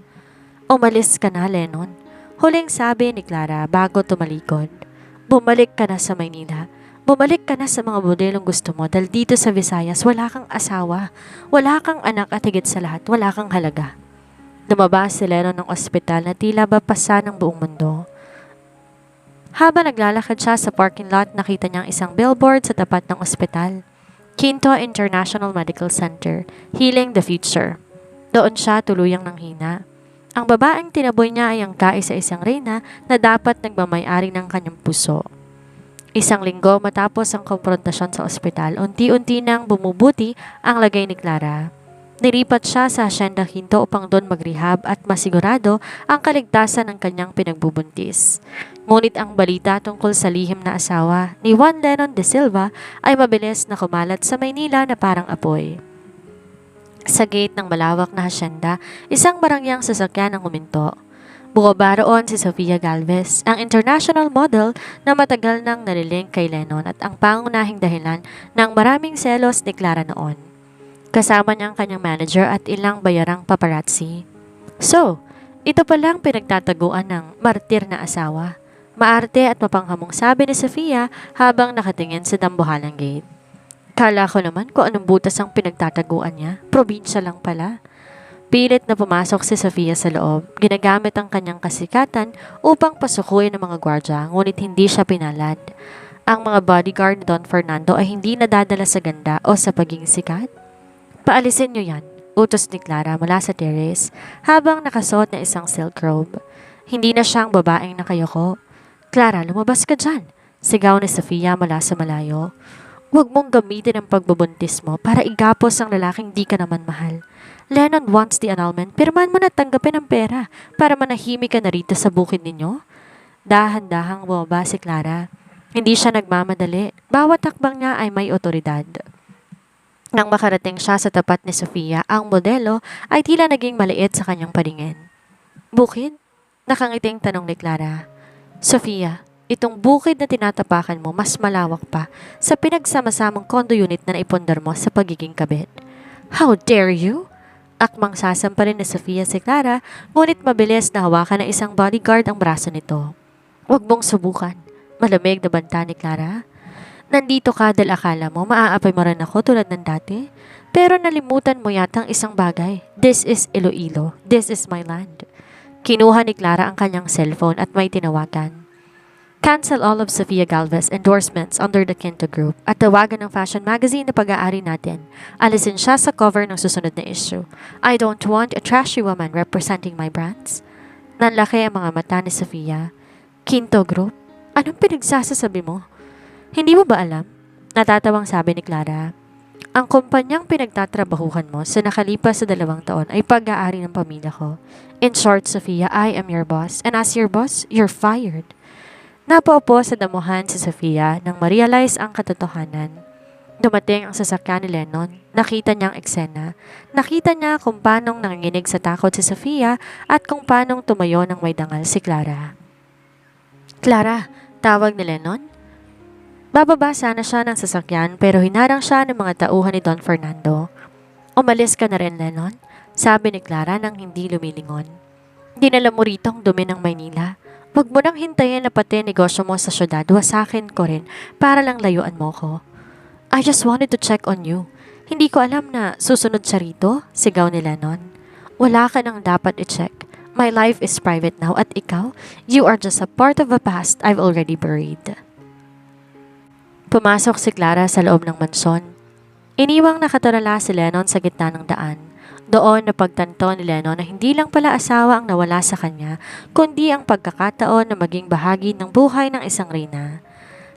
A: Umalis ka na, Lennon. Huling sabi ni Clara bago tumalikod. Bumalik ka na sa Maynila. Bumalik ka na sa mga modelong gusto mo dahil dito sa Visayas wala kang asawa, wala kang anak at higit sa lahat, wala kang halaga. Lumabas si Lennon ng ospital na tila ba pasa ng buong mundo. Habang naglalakad siya sa parking lot, nakita niyang isang billboard sa tapat ng ospital. Quinto International Medical Center, Healing the Future. Doon siya tuluyang nanghina. Ang babaeng tinaboy niya ay ang kaisa-isang reyna na dapat nagmamay-ari ng kanyang puso. Isang linggo matapos ang komprontasyon sa ospital, unti-unti nang bumubuti ang lagay ni Clara. Nilipat siya sa Hacienda Quinto upang doon mag-rehab at masigurado ang kaligtasan ng kanyang pinagbubuntis. Ngunit ang balita tungkol sa lihim na asawa ni Juan Lennon de Silva ay mabilis na kumalat sa Maynila na parang apoy. Sa gate ng malawak na hacienda, isang barangyang sasakyan ang huminto. Bumaba roon si Sofia Galvez, ang international model na matagal nang nalilink kay Lennon at ang pangunahing dahilan ng maraming selos ni Clara noon. Kasama niya ang kanyang manager at ilang bayarang paparazzi. So, ito palang pinagtataguan ng martir na asawa. Maarte at mapanghamong sabi ni Sofia habang nakatingin sa dambuhalang gate. Kala ko naman kung anong butas ang pinagtataguan niya. Probinsya lang pala. Pilit na pumasok si Sofia sa loob. Ginagamit ang kanyang kasikatan upang pasukuin ng mga gwardya, ngunit hindi siya pinalad. Ang mga bodyguard ni Don Fernando ay hindi nadadala sa ganda o sa pagiging sikat. Paalisin niyo yan, utos ni Clara mula sa terrace habang nakasuot na isang silk robe. Hindi na siyang babaeng nakayoko. Clara, lumabas ka dyan, sigaw ni Sofia mula sa malayo. Huwag mong gamitin ang pagbubuntis mo para igapos ang lalaking di ka naman mahal. Lennon wants the annulment, pirmahan mo na tanggapin ang pera para manahimik ka na rito sa bukid ninyo. Dahan-dahang bumaba si Clara. Hindi siya nagmamadali. Bawat takbang niya ay may otoridad. Nang makarating siya sa tapat ni Sofia, ang modelo ay tila naging maliit sa kanyang paningin. Bukid? Nakangiting tanong ni Clara. Sofia, itong bukid na tinatapakan mo mas malawak pa sa pinagsama-samang condo unit na naipundar mo sa pagiging kabit. How dare you? Akmang sasampalin ni Sofia si Clara, ngunit mabilis na hawakan ng isang bodyguard ang braso nito. Huwag mong subukan. Malamig na banta ni Clara. Nandito ka dahil akala mo maaapay mo rin ako tulad ng dati. Pero nalimutan mo yatang isang bagay. This is Iloilo. This is my land. Kinuha ni Clara ang kanyang cellphone at may tinawagan. Cancel all of Sofia Galvez endorsements under the Quinto Group at tawagan ng fashion magazine na pag-aari natin. Alisin siya sa cover ng susunod na issue. I don't want a trashy woman representing my brands. Nanlaki ang mga mata ni Sofia. Quinto Group? Anong pinagsasasabi mo? Hindi mo ba alam? Natatawang sabi ni Clara. Ang kumpanyang pinagtatrabahuhan mo sa nakalipas sa 2 taon ay pag-aari ng pamilya ko. In short, Sofia, I am your boss. And as your boss, you're fired. Napaupo sa damuhan si Sofia nang ma-realize ang katotohanan. Dumating ang sasakyan ni Lennon. Nakita niya ang eksena. Nakita niya kung paanong nanginginig sa takot si Sofia at kung paanong tumayo ng may dangal si Clara. Clara, tawag ni Lennon. Bababa sana siya ng sasakyan pero hinarang siya ng mga tauhan ni Don Fernando. Umalis ka na rin, Lennon, sabi ni Clara nang hindi lumilingon. Dinala mo rito ang dumi ng Maynila. Huwag mo nang hintayin na pati negosyo mo sa syudad, wasakin ko rin para lang layuan mo ko. I just wanted to check on you. Hindi ko alam na susunod siya rito, sigaw ni Lennon. Wala ka nang dapat i-check. My life is private now at ikaw, you are just a part of a past I've already buried. Pumasok si Clara sa loob ng mansyon. Iniwang nakatarala si Lennon sa gitna ng daan. Doon napagtanto ni Lennon na hindi lang pala asawa ang nawala sa kanya, kundi ang pagkakataon na maging bahagi ng buhay ng isang reyna.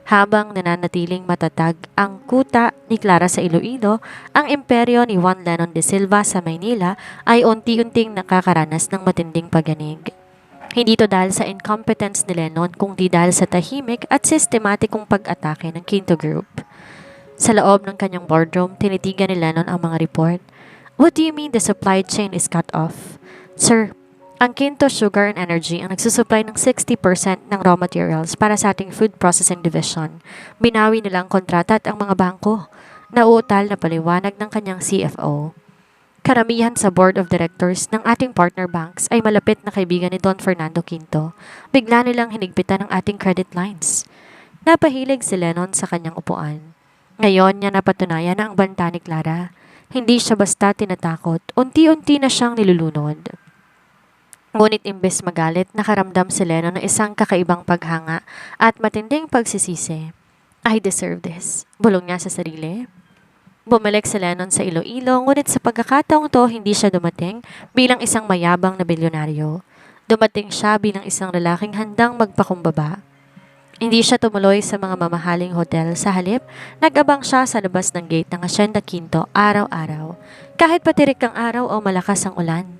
A: Habang nananatiling matatag ang kuta ni Clara sa Iloilo, ang imperyo ni Juan Lennon de Silva sa Maynila ay unti-unting nakakaranas ng matinding pagyanig. Hindi to dahil sa incompetence ni Lennon kundi dahil sa tahimik at sistematikong pag-atake ng Quinto Group. Sa loob ng kanyang boardroom, tinitigan ni Lennon ang mga report. What do you mean the supply chain is cut off? Sir, ang Quinto Sugar and Energy ang nagsusupply ng 60% ng raw materials para sa ating food processing division. Binawi nila ang kontrata at ang mga bangko. Nauutal na paliwanag ng kanyang CFO. Karamihan sa board of directors ng ating partner banks ay malapit na kaibigan ni Don Fernando Quinto. Bigla nilang hinigpitan ang ating credit lines. Napahilig si Lennon sa kanyang upuan. Ngayon niya napatunayan na ang banta ni Clara. Hindi siya basta tinatakot, unti-unti na siyang nilulunod. Ngunit imbes magalit, nakaramdam si Lennon ng isang kakaibang paghanga at matinding pagsisisi. I deserve this, bulong niya sa sarili. Bumalik si Lennon sa Iloilo, ngunit sa pagkakataong to hindi siya dumating bilang isang mayabang na bilyonaryo. Dumating siya bilang isang lalaking handang magpakumbaba. Hindi siya tumuloy sa mga mamahaling hotel. Sa halip, nag-abang siya sa labas ng gate ng Hacienda Quinto araw-araw. Kahit patirik ang araw o malakas ang ulan.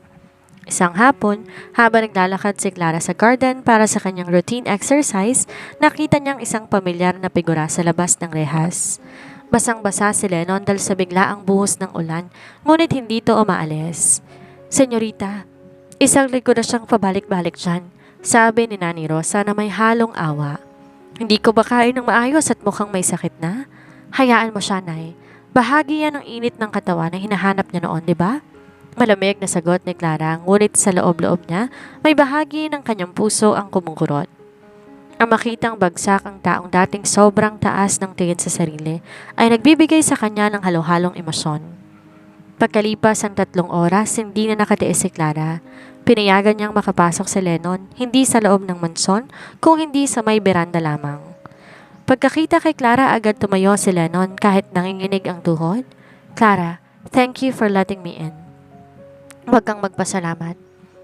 A: Isang hapon, habang naglalakad si Clara sa garden para sa kanyang routine exercise, nakita niyang isang pamilyar na figura sa labas ng rehas. Basang-basa si Lennon dahil sa biglaang buhos ng ulan, ngunit hindi to umaalis. Senyorita, isang linggo na siyang pabalik-balik dyan, sabi ni Nani Rosa na may halong awa. Hindi ko ba kain ng maayos at mukhang may sakit na? Hayaan mo siya, Nay. Bahagi yan ng init ng katawan na hinahanap niya noon, di ba? Malamig na sagot ni Clara, ngunit sa loob-loob niya, may bahagi ng kanyang puso ang kumukurot. Ang makitang bagsak ang taong dating sobrang taas ng tingin sa sarili ay nagbibigay sa kanya ng halo-halong emosyon. Pagkalipas ang 3 oras, hindi na nakatiis si Clara. Pinayagan niyang makapasok si Lennon, hindi sa loob ng mansyon, kung hindi sa may beranda lamang. Pagkakita kay Clara, agad tumayo si Lennon kahit nanginginig ang tuhod. Clara, thank you for letting me in. Huwag kang magpasalamat.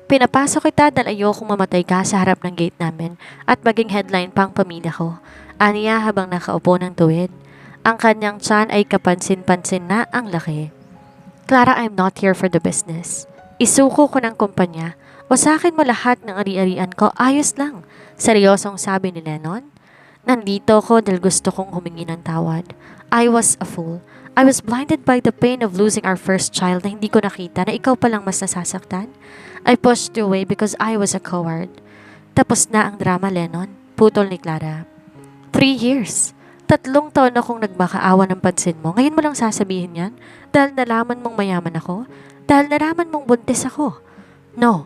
A: Pinapasok kita dahil ayokong mamatay ka sa harap ng gate namin at maging headline pang pamilya ko. Aniya habang nakaupo ng tuwid. Ang kanyang tiyan ay kapansin-pansin na ang laki. Clara, I'm not here for the business. Isuko ko ng kumpanya. Wasakin mo lahat ng ari-arian ko, ayos lang. Seryosong sabi ni Lennon. Nandito ko dahil gusto kong humingi ng tawad. I was a fool. I was blinded by the pain of losing our first child na hindi ko nakita na ikaw palang mas nasasaktan. I pushed you away because I was a coward. Tapos na ang drama, Lennon. Putol ni Clara. 3 years. 3 taon akong nagmakaawa ng pansin mo. Ngayon mo lang sasabihin yan? Dahil nalaman mong mayaman ako? Dahil nalaman mong buntis ako? No.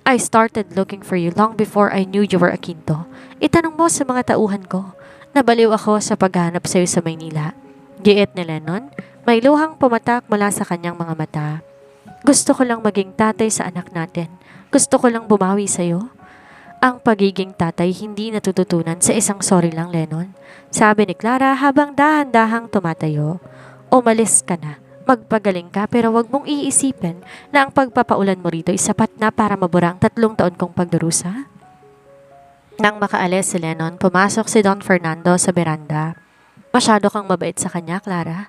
A: I started looking for you long before I knew you were a Quinto. Itanong mo sa mga tauhan ko. Nabaliw ako sa paghanap sa'yo sa Maynila. Giit ni Lennon, may luhang pumatak mula sa kanyang mga mata. Gusto ko lang maging tatay sa anak natin. Gusto ko lang bumawi sa'yo. Ang pagiging tatay hindi natututunan sa isang sorry lang, Lennon. Sabi ni Clara habang dahan-dahang tumatayo. Umalis ka na. Magpagaling ka pero wag mong iisipin na ang pagpapaulan mo rito ay sapat na para mabura ang 3 taon kong pagdurusa. Nang makaalis si Lennon, pumasok si Don Fernando sa beranda. Masyado kang mabait sa kanya, Clara.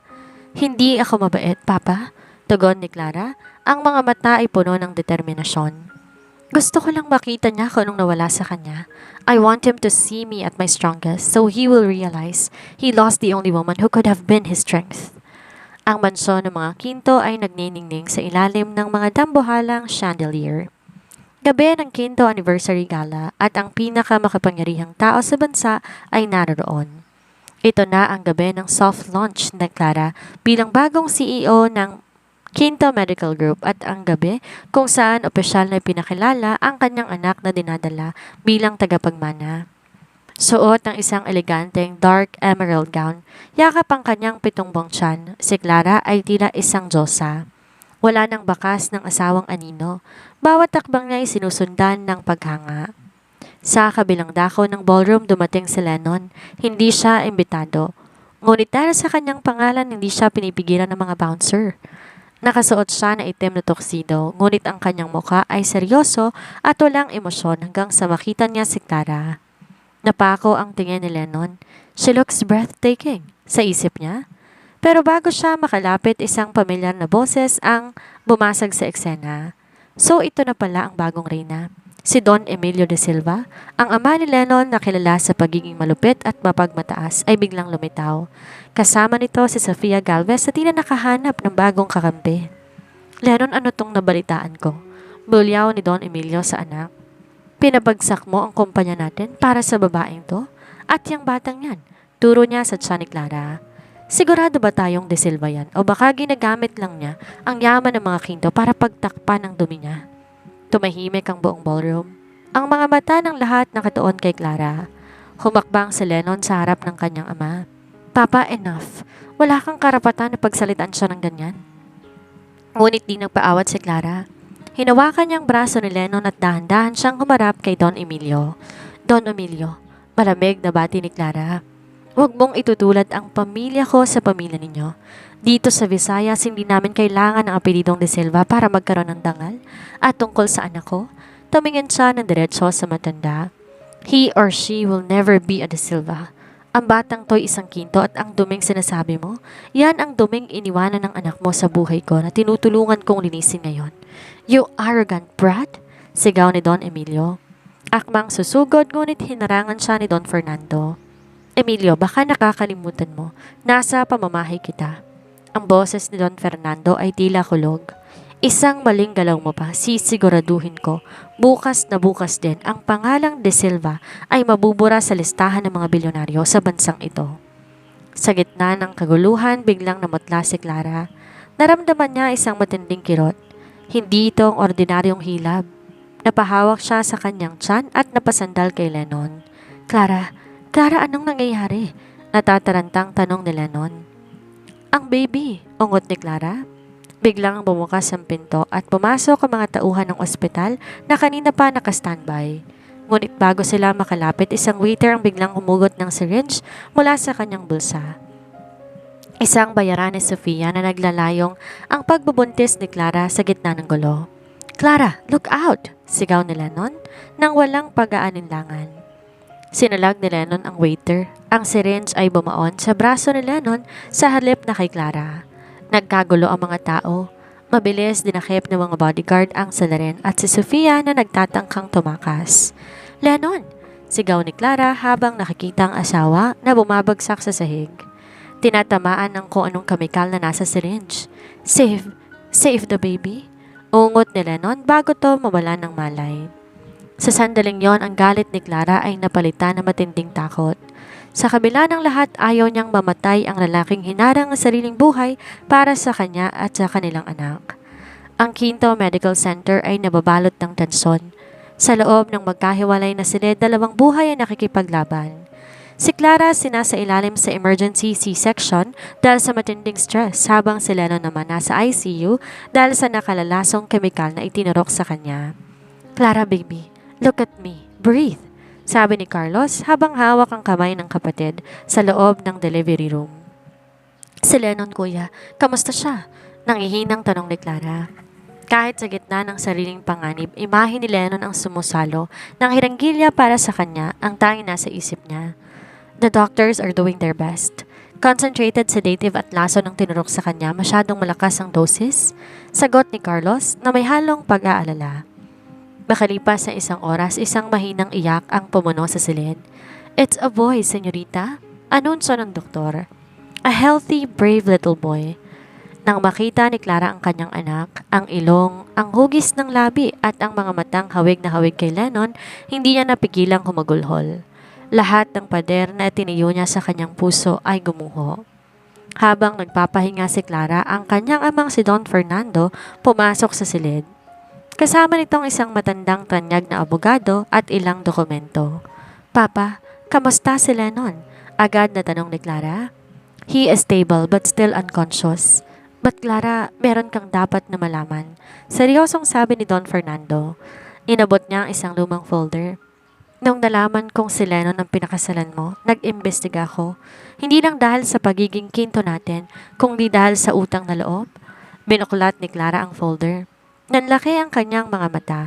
A: Hindi ako mabait, Papa. Tugon ni Clara, ang mga mata ay puno ng determinasyon. Gusto ko lang makita niya kung anong nawala sa kanya. I want him to see me at my strongest so he will realize he lost the only woman who could have been his strength. Ang mansyon ng mga Quinto ay nagniningning sa ilalim ng mga dambuhalang chandelier. Gabi ng Quinto Anniversary Gala at ang pinakamakapangyarihang tao sa bansa ay naroon. Ito na ang gabi ng soft launch ng Clara bilang bagong CEO ng Quinto Medical Group at ang gabi kung saan opisyal na pinakilala ang kanyang anak na dinadala bilang tagapagmana. Suot ng isang eleganteng dark emerald gown, yakap ang kanyang 7 buwang tiyan. Si Clara ay tila isang diyosa. Wala nang bakas ng asawang anino. Bawat takbang niya ay sinusundan ng paghanga. Sa kabilang dako ng ballroom dumating si Lennon. Hindi siya imbitado. Ngunit dahil sa kanyang pangalan, hindi siya pinipigilan ng mga bouncer. Nakasuot siya na itim na tuxedo, ngunit ang kanyang mukha ay seryoso at walang emosyon hanggang sa makita niya si Clara. Napako ang tingin ni Lennon. She looks breathtaking, sa isip niya. Pero bago siya makalapit, isang pamilyar na boses ang bumasag sa eksena. So ito na pala ang bagong reyna. Si Don Emilio de Silva, ang ama ni Lennon na kilala sa pagiging malupit at mapagmataas ay biglang lumitaw. Kasama nito si Sofia Galvez na tila nakahanap ng bagong kakampi. Lennon, ano tong nabalitaan ko? Bulyaw ni Don Emilio sa anak. Pinabagsak mo ang kumpanya natin para sa babaeng to? At yung batang yan, turo niya sa tiyan ni Clara. Sigurado ba tayong de Silva yan? O baka ginagamit lang niya ang yaman ng mga Quinto para pagtakpan ng dumi niya? Tumahimik ang buong ballroom. Ang mga mata ng lahat nakatuon kay Clara. Humakbang si Lennon sa harap ng kanyang ama. Papa, enough. Wala kang karapatan na pagsalitaan siya ng ganyan. Ngunit di nagpaawat si Clara. Hinawakan niyang braso ni Lennon at dahan-dahan siyang humarap kay Don Emilio. Don Emilio, malamig na bati ni Clara. Huwag mong itutulad ang pamilya ko sa pamilya ninyo. Dito sa Visayas, hindi namin kailangan ng apelidong de Silva para magkaroon ng dangal. At tungkol sa anak ko, tumingin siya ng diretso sa matanda. He or she will never be a de Silva. Ang batang to'y isang Quinto at ang duming sinasabi mo, yan ang duming iniwanan ng anak mo sa buhay ko na tinutulungan kong linisin ngayon. You arrogant brat! Sigaw ni Don Emilio. Akmang susugod ngunit hinarangan siya ni Don Fernando. Emilio, baka nakakalimutan mo, nasa pamamahay kita. Ang boses ni Don Fernando ay tila kulog. Isang maling galaw mo pa, sisiguraduhin ko, bukas na bukas din ang pangalang de Silva ay mabubura sa listahan ng mga bilyonaryo sa bansang ito. Sa gitna ng kaguluhan, biglang namutla si Clara. Naramdaman niya isang matinding kirot. Hindi ito ang ordinaryong hilab. Napahawak siya sa kanyang tiyan at napasandal kay Lennon. Clara, anong nangyayari? Natatarantang tanong ni Lennon. Ang baby, ungot ni Clara. Biglang bumukas ang pinto at pumasok ang mga tauhan ng ospital na kanina pa naka-standby. Ngunit bago sila makalapit, isang waiter ang biglang humugot ng syringe mula sa kanyang bulsa. Isang bayaran ni Sofia na naglalayong ang pagbubuntis ni Clara sa gitna ng gulo. Clara, look out! Sigaw ni Lennon nang walang pag-aalinlangan. Sinalag ni Lennon ang waiter. Ang syringe ay bumaon sa braso ni Lennon sa halip na kay Clara. Nagkagulo ang mga tao. Mabilis dinakip ng mga bodyguard ang salarin at si Sofia na nagtatangkang tumakas. Lennon! Sigaw ni Clara habang nakikita ang asawa na bumabagsak sa sahig. tinatamaan ng kung anong kamikal na nasa syringe. Save! Save the baby! Ungot ni Lennon bago to mawala ng malay. Sa sandaling yon, ang galit ni Clara ay napalitan ng matinding takot. Sa kabila ng lahat, ayaw niyang mamatay ang lalaking hinarang ang sariling buhay para sa kanya at sa kanilang anak. Ang Quinto Medical Center ay nababalot ng tensyon. Sa loob ng magkahiwalay na silid, dalawang buhay ay nakikipaglaban. Si Clara sinasailalim sa emergency C-section dahil sa matinding stress, habang si Lennon naman nasa ICU dahil sa nakalalasong kemikal na itinurok sa kanya. "Clara baby, look at me, breathe," sabi ni Carlos habang hawak ang kamay ng kapatid sa loob ng delivery room. "Si Lennon kuya, kamusta siya?" Nangihinang tanong ni Clara. Kahit sa gitna ng sariling panganib, imahe ni Lennon ang sumusalo ng hiranggilya para sa kanya, ang tanging nasa isip niya. "The doctors are doing their best." Concentrated sedative at laso ng tinurok sa kanya, masyadong malakas ang dosis, sagot ni Carlos na may halong pag-aalala. Makalipas sa isang oras, isang mahinang iyak ang pumuno sa silid. "It's a boy, senyorita," anunsyo ng doktor. "A healthy, brave little boy." Nang makita ni Clara ang kanyang anak, ang ilong, ang hugis ng labi at ang mga matang hawig na hawig kay Lennon, hindi niya napigilang humagulhol. Lahat ng pader na tiniyo niya sa kanyang puso ay gumuho. Habang nagpapahinga si Clara, ang kanyang amang si Don Fernando pumasok sa silid. Kasama nitong isang matandang tanyag na abogado at ilang dokumento. "Papa, kamusta si Lennon?" agad na tanong ni Clara. "He is stable but still unconscious." "But Clara, meron kang dapat na malaman," seryosong sabi ni Don Fernando. Inabot niya ang isang lumang folder. "Nung nalaman kong si Lennon ang pinakasalan mo, nag-imbestiga ako. Hindi lang dahil sa pagiging kinto natin, kundi dahil sa utang na loob." Binuklat ni Clara ang folder. Nanlaki ang kanyang mga mata.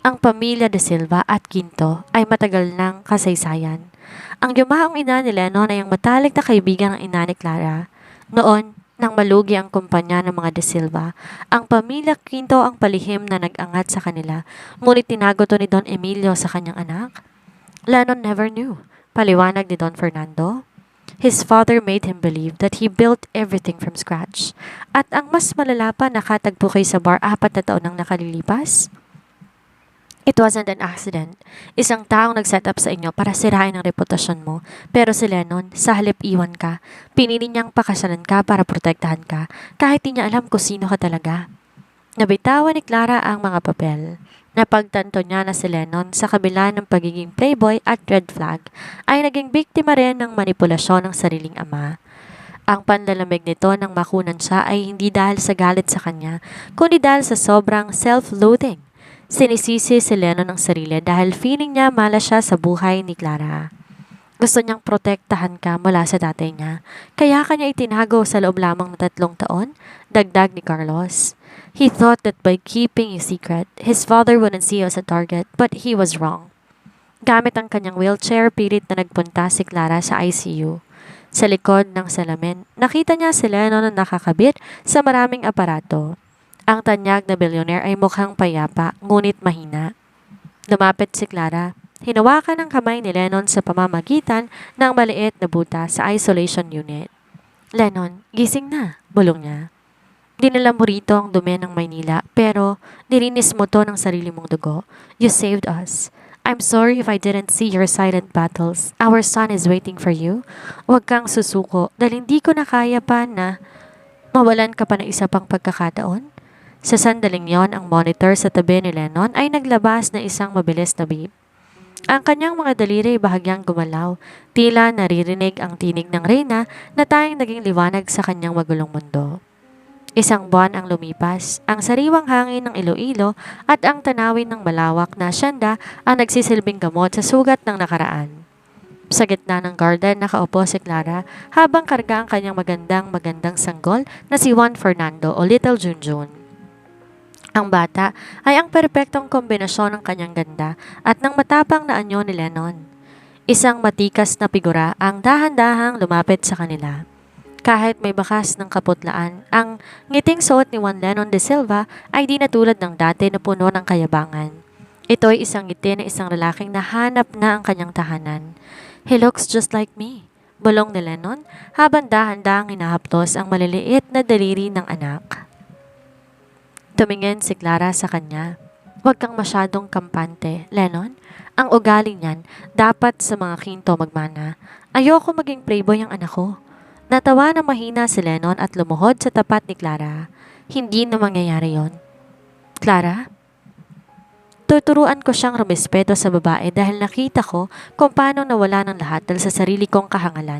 A: Ang pamilya de Silva at Quinto ay matagal ng kasaysayan. Ang yumaong ina ni Lennon ay ang matalik na kaibigan ng ina ni Clara. Noon, nang malugi ang kumpanya ng mga de Silva, ang pamilya Quinto ang palihim na nag-angat sa kanila, ngunit tinago to ni Don Emilio sa kanyang anak. "Lennon never knew," paliwanag ni Don Fernando. "His father made him believe that he built everything from scratch. At ang mas malala pa, nakatagpo kayo sa bar 4 na taon nang nakalilipas. It wasn't an accident. Isang taong nag-set up sa inyo para sirain ang reputasyon mo. Pero si Lennon, sa halip iwan ka, pinili niyang pakasalan ka para protektahan ka, kahit di niya alam kung sino ka talaga." Nabitawan ni Clara ang mga papel. Napagtanto niya na si Lennon, sa kabila ng pagiging playboy at red flag, ay naging biktima rin ng manipulasyon ng sariling ama. Ang panlalamig nito nang makunan siya ay hindi dahil sa galit sa kanya, kundi dahil sa sobrang self-loathing. Sinisisi si Lennon ang sarili dahil feeling niya malas siya sa buhay ni Clara. Gusto niyang protektahan ka mula sa tatay niya, kaya kanya itinago sa loob lamang ng 3 taon, dagdag ni Carlos. He thought that by keeping a secret, his father wouldn't see us as a target, but he was wrong. Gamit ang kanyang wheelchair, pilit na nagpunta si Clara sa ICU. Sa likod ng salamin, nakita niya si Lennon na nakakabit sa maraming aparato. Ang tanyag na billionaire ay mukhang payapa, ngunit mahina. Lumapit si Clara. Hinawakan ang kamay ni Lennon sa pamamagitan ng maliit na buta sa isolation unit. "Lennon, gising na," bulong niya. "Dinala mo rito ang dumi ng Maynila, pero nilinis mo to ng sarili mong dugo. You saved us. I'm sorry if I didn't see your silent battles. Our son is waiting for you. Huwag kang susuko dahil hindi ko na kaya pa na mawalan ka pa ng isa pang pagkakataon." Sa sandaling yon, ang monitor sa tabi ni Lennon ay naglabas na isang mabilis na beep. Ang kanyang mga daliri bahagyang gumalaw, tila naririnig ang tinig ng reyna na tanging naging liwanag sa kanyang magulong mundo. Isang buwan ang lumipas, ang sariwang hangin ng Iloilo at ang tanawin ng malawak na asyenda ang nagsisilbing gamot sa sugat ng nakaraan. Sa gitna ng garden, nakaupo si Clara habang karga ang kanyang magandang sanggol na si Juan Fernando o Little Junjun. Ang bata ay ang perpektong kombinasyon ng kanyang ganda at ng matapang na anyo ni Lennon. Isang matikas na figura ang dahan-dahang lumapit sa kanila. Kahit may bakas ng kaputlaan, ang ngiting suot ni Juan Lennon de Silva ay di na tulad ng dati na puno ng kayabangan. Ito ay isang ngiti ng isang lalaking nahanap na ang kanyang tahanan. "He looks just like me," Bulong ni Lennon habang dahan-dahang hinahaplos ang maliliit na daliri ng anak. Tumingin si Clara sa kanya. Huwag kang masyadong kampante, Lennon. Ang ugali niyan, dapat sa mga kinto magmana. Ayoko maging playboy ang anak ko. Natawa na mahina si Lennon at lumuhod sa tapat ni Clara. Hindi na mangyayari yon. Clara? Tuturuan ko siyang rumispeto sa babae dahil nakita ko kung paano nawala ng lahat dahil sa sarili kong kahangalan.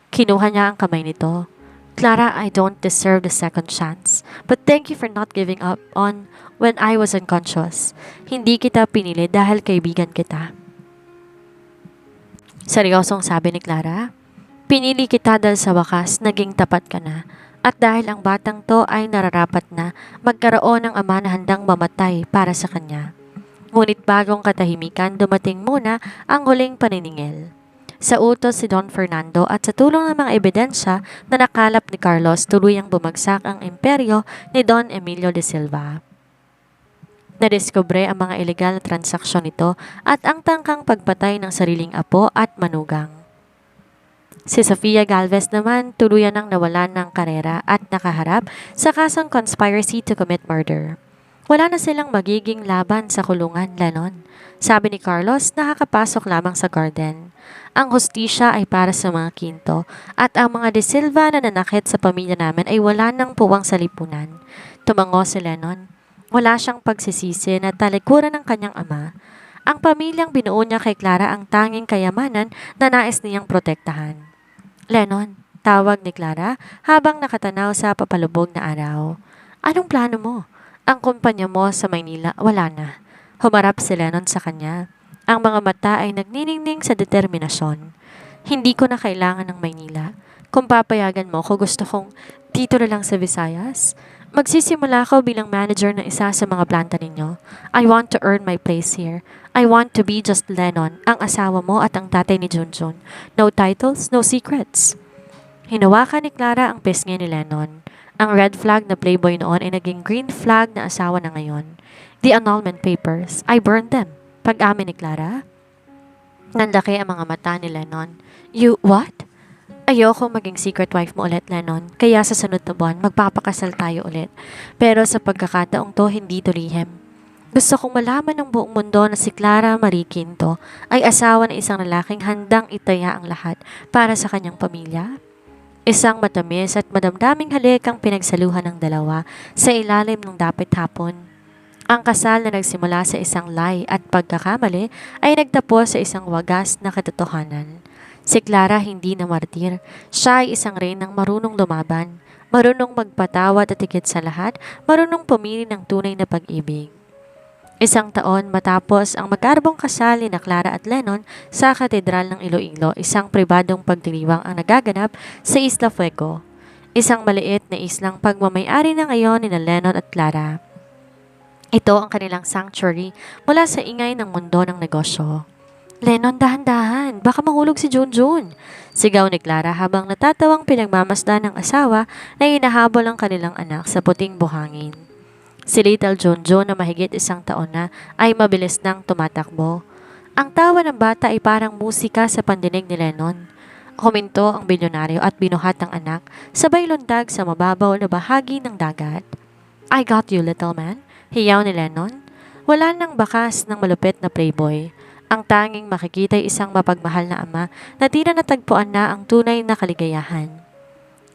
A: Kinuha niya ang kamay nito. Clara, I don't deserve the second chance. But thank you for not giving up on when I was unconscious. Hindi kita pinili dahil kaibigan kita. Seryosong sabi ni Clara. Pinili kita dahil sa wakas naging tapat ka na. At dahil ang batang to ay nararapat na magkaroon ng ama na handang mamatay para sa kanya. Ngunit bagong katahimikan dumating muna ang huling paniningil. Sa utos si Don Fernando at sa tulong ng mga ebidensya na nakalap ni Carlos, tuluyang bumagsak ang imperyo ni Don Emilio de Silva. Nadiskubre ang mga ilegal na transaksyon nito at ang tangkang pagpatay ng sariling apo at manugang. Si Sofia Galvez naman tuluyan nang nawalan ng karera at nakaharap sa kasong conspiracy to commit murder. Wala na silang magiging laban sa kulungan, Lennon. Sabi ni Carlos, nakakapasok lamang sa garden. Ang hustisya ay para sa mga kinto at ang mga De Silva na nanakit sa pamilya namin ay wala nang puwang sa lipunan. Tumango si Lennon. Wala siyang pagsisisi na talikuran ng kanyang ama. Ang pamilyang binuo niya kay Clara ang tanging kayamanan na nais niyang protektahan. Lennon, tawag ni Clara habang nakatanaw sa papalubog na araw. Anong plano mo? Ang kumpanya mo sa Maynila, wala na. Humarap si Lennon sa kanya. Ang mga mata ay nagniningning sa determinasyon. Hindi ko na kailangan ng Maynila. Kung papayagan mo ko, gusto kong dito na lang sa Visayas. Magsisimula ako bilang manager ng isa sa mga planta ninyo. I want to earn my place here. I want to be just Lennon, ang asawa mo at ang tatay ni Junjun. No titles, no secrets. Hinawakan ni Clara ang pisngi ni Lennon. Ang red flag na playboy noon ay naging green flag na asawa na ngayon. The annulment papers, I burned them. Pag-amin ni Clara. Nandaki ang mga mata ni Lennon. You, what? Ayoko maging secret wife mo ulit, Lennon. Kaya sa sunod na buwan, magpapakasal tayo ulit. Pero sa pagkakataong to, hindi to lihim. Gusto kong malaman ng buong mundo na si Clara Marie Quinto ay asawa ng isang lalaking handang itaya ang lahat para sa kanyang pamilya. Isang matamis at madamdaming halik ang pinagsaluhan ng dalawa sa ilalim ng dapit hapon. Ang kasal na nagsimula sa isang lie at pagkakamali ay nagtapos sa isang wagas na katotohanan. Si Clara hindi na martir. Siya ay isang reynang marunong lumaban, marunong magpatawad at higit sa lahat, marunong pumili ng tunay na pag-ibig. Isang taon matapos ang magkarbong kasal ni Clara at Lennon sa Katedral ng Iloilo, isang pribadong pagdiriwang ang nagaganap sa Isla Fuego. Isang maliit na islang pagmamayari na ngayon ni Lennon at Clara. Ito ang kanilang sanctuary mula sa ingay ng mundo ng negosyo. Lennon, dahan-dahan, baka mahulog si Junjun. Sigaw ni Clara habang natatawang pinagmamasdan ng asawa na hinahabol ang kanilang anak sa puting buhangin. Si Little Junjun na mahigit isang taon na ay mabilis nang tumatakbo. Ang tawa ng bata ay parang musika sa pandinig ni Lennon. Huminto ang bilyonaryo at binuhat ang anak, sabay lundag sa mababaw na bahagi ng dagat. I got you, little man, hiyaw ni Lennon. Wala nang bakas ng malupit na playboy. Ang tanging makikita ay isang mapagmahal na ama na tila natagpuan na ang tunay na kaligayahan.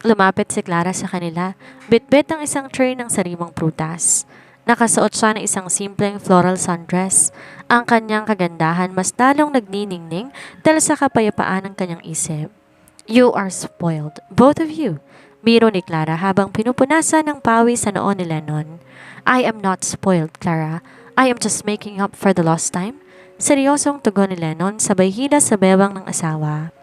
A: Lumapit si Clara sa kanila, bitbit ang isang tray ng sariwang prutas. Nakasuot siya ng isang simpleng floral sundress. Ang kanyang kagandahan mas lalong nagniningning dahil sa kapayapaan ng kanyang isip. You are spoiled, both of you, biro ni Clara habang pinupunasan ng pawis sa noon ni Lennon. I am not spoiled, Clara. I am just making up for the lost time. Seryosong tugon ni Lennon sabay hila sa bewang ng asawa.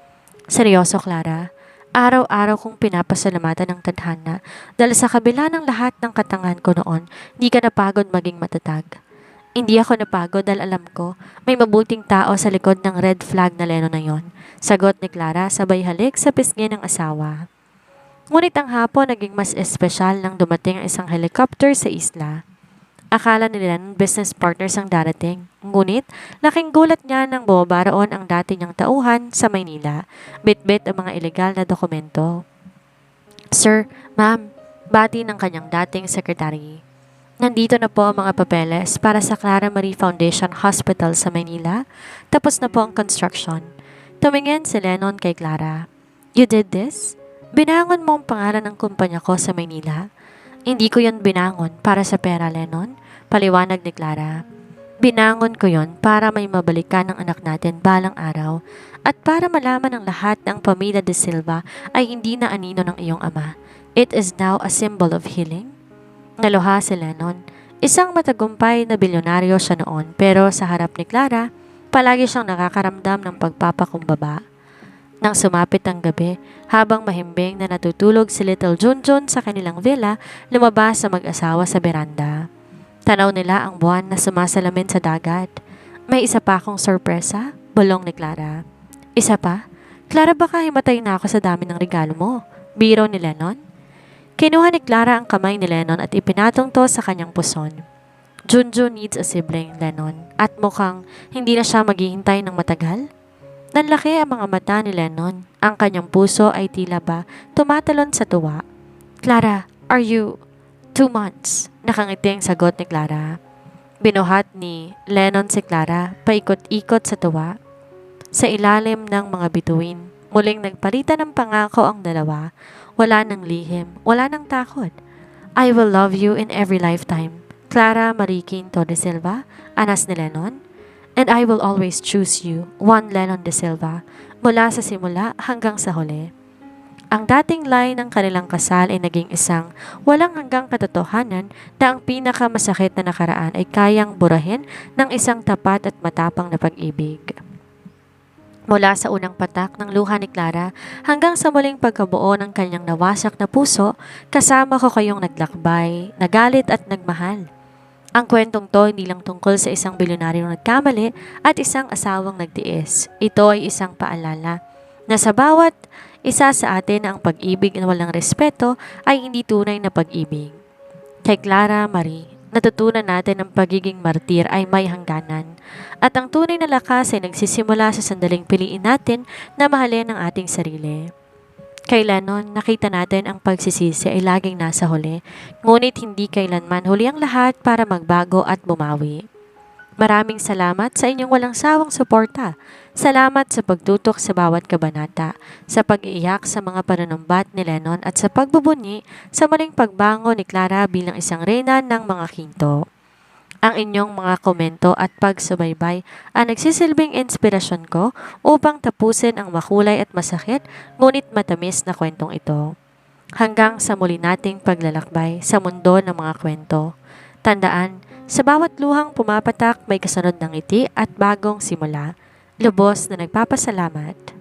A: Seryoso, Clara. Araw-araw kong pinapasalamatan ng tadhana dahil sa kabila ng lahat ng katangahan ko noon, di ka napagod maging matatag. Hindi ako napagod dahil alam ko may mabuting tao sa likod ng red flag na Lennon na yon. Sagot ni Clara sabay halik sa pisngi ng asawa. Ngunit ang hapon naging mas espesyal nang dumating ang isang helicopter sa isla. Akala nila ng business partners ang darating. Ngunit, laking gulat niya nang bumaba roon ang dati niyang tauhan sa Maynila. Bit-bit ang mga ilegal na dokumento. Sir, ma'am, bati ng kanyang dating sekretary. Nandito na po ang mga papeles para sa Clara Marie Foundation Hospital sa Maynila. Tapos na po ang construction. Tumingin si Lennon kay Clara. You did this? Binangon mo ang pangalan ng kumpanya ko sa Maynila? Hindi ko yon binangon para sa pera, Lennon. Paliwanag ni Clara. Binangon ko yon para may mabalikan ng anak natin balang araw at para malaman ng lahat ng pamilya de Silva ay hindi na anino ng iyong ama. It is now a symbol of healing. Naluha si Lennon. Isang matagumpay na bilyonaryo siya noon pero sa harap ni Clara, palagi siyang nakakaramdam ng pagpapakumbaba. Nang sumapit ang gabi, habang mahimbing na natutulog si Little Junjun sa kanilang villa, lumabas sa mag-asawa sa beranda. Tanaw nila ang buwan na sumasalamin sa dagat. May isa pa akong sorpresa, bulong ni Clara. Isa pa? Clara, baka himatay na ako sa dami ng regalo mo. Biro ni Lennon? Kinuha ni Clara ang kamay ni Lennon at ipinatong to sa kanyang puson. Junjun needs a sibling, Lennon, at mukhang hindi na siya maghihintay ng matagal. Nanlaki ang mga mata ni Lennon. Ang kanyang puso ay tila ba tumatalon sa tuwa. Clara, are you 2 months? Nakangiting sagot ni Clara. Binuhat ni Lennon si Clara, paikot-ikot sa tuwa. Sa ilalim ng mga bituin, muling nagpalitan ng pangako ang dalawa. Wala nang lihim, wala nang takot. I will love you in every lifetime. Clara Marie Quinto de Silva, anas ni Lennon. And I will always choose you, Juan Lennon de Silva, mula sa simula hanggang sa huli. Ang dating line ng kanilang kasal ay naging isang walang hanggang katotohanan na ang pinakamasakit na nakaraan ay kayang burahin ng isang tapat at matapang na pag-ibig. Mula sa unang patak ng luha ni Clara hanggang sa muling pagkabuo ng kanyang nawasak na puso, kasama ko kayong naglakbay, nagalit at nagmahal. Ang kwentong to hindi lang tungkol sa isang bilyonaryong nagkamali at isang asawang nagtiis. Ito ay isang paalala na sa bawat isa sa atin ang pag-ibig na walang respeto ay hindi tunay na pag-ibig. Kay Clara Marie, natutunan natin ang pagiging martir ay may hangganan at ang tunay na lakas ay nagsisimula sa sandaling piliin natin na mahalin ang ating sarili. Kay Lennon, nakita natin ang pagsisisi ay laging nasa huli, ngunit hindi kailanman huli ang lahat para magbago at bumawi. Maraming salamat sa inyong walang sawang suporta. Salamat sa pagtutok sa bawat kabanata, sa pag-iiyak sa mga panunumbat ni Lennon at sa pagbubunyi sa maling pagbango ni Clara bilang isang reyna ng mga Quinto. Ang inyong mga komento at pagsubaybay ang nagsisilbing inspirasyon ko upang tapusin ang makulay at masakit ngunit matamis na kwentong ito. Hanggang sa muli nating paglalakbay sa mundo ng mga kwento. Tandaan, sa bawat luhang pumapatak may kasunod ng ngiti at bagong simula. Lubos na nagpapasalamat.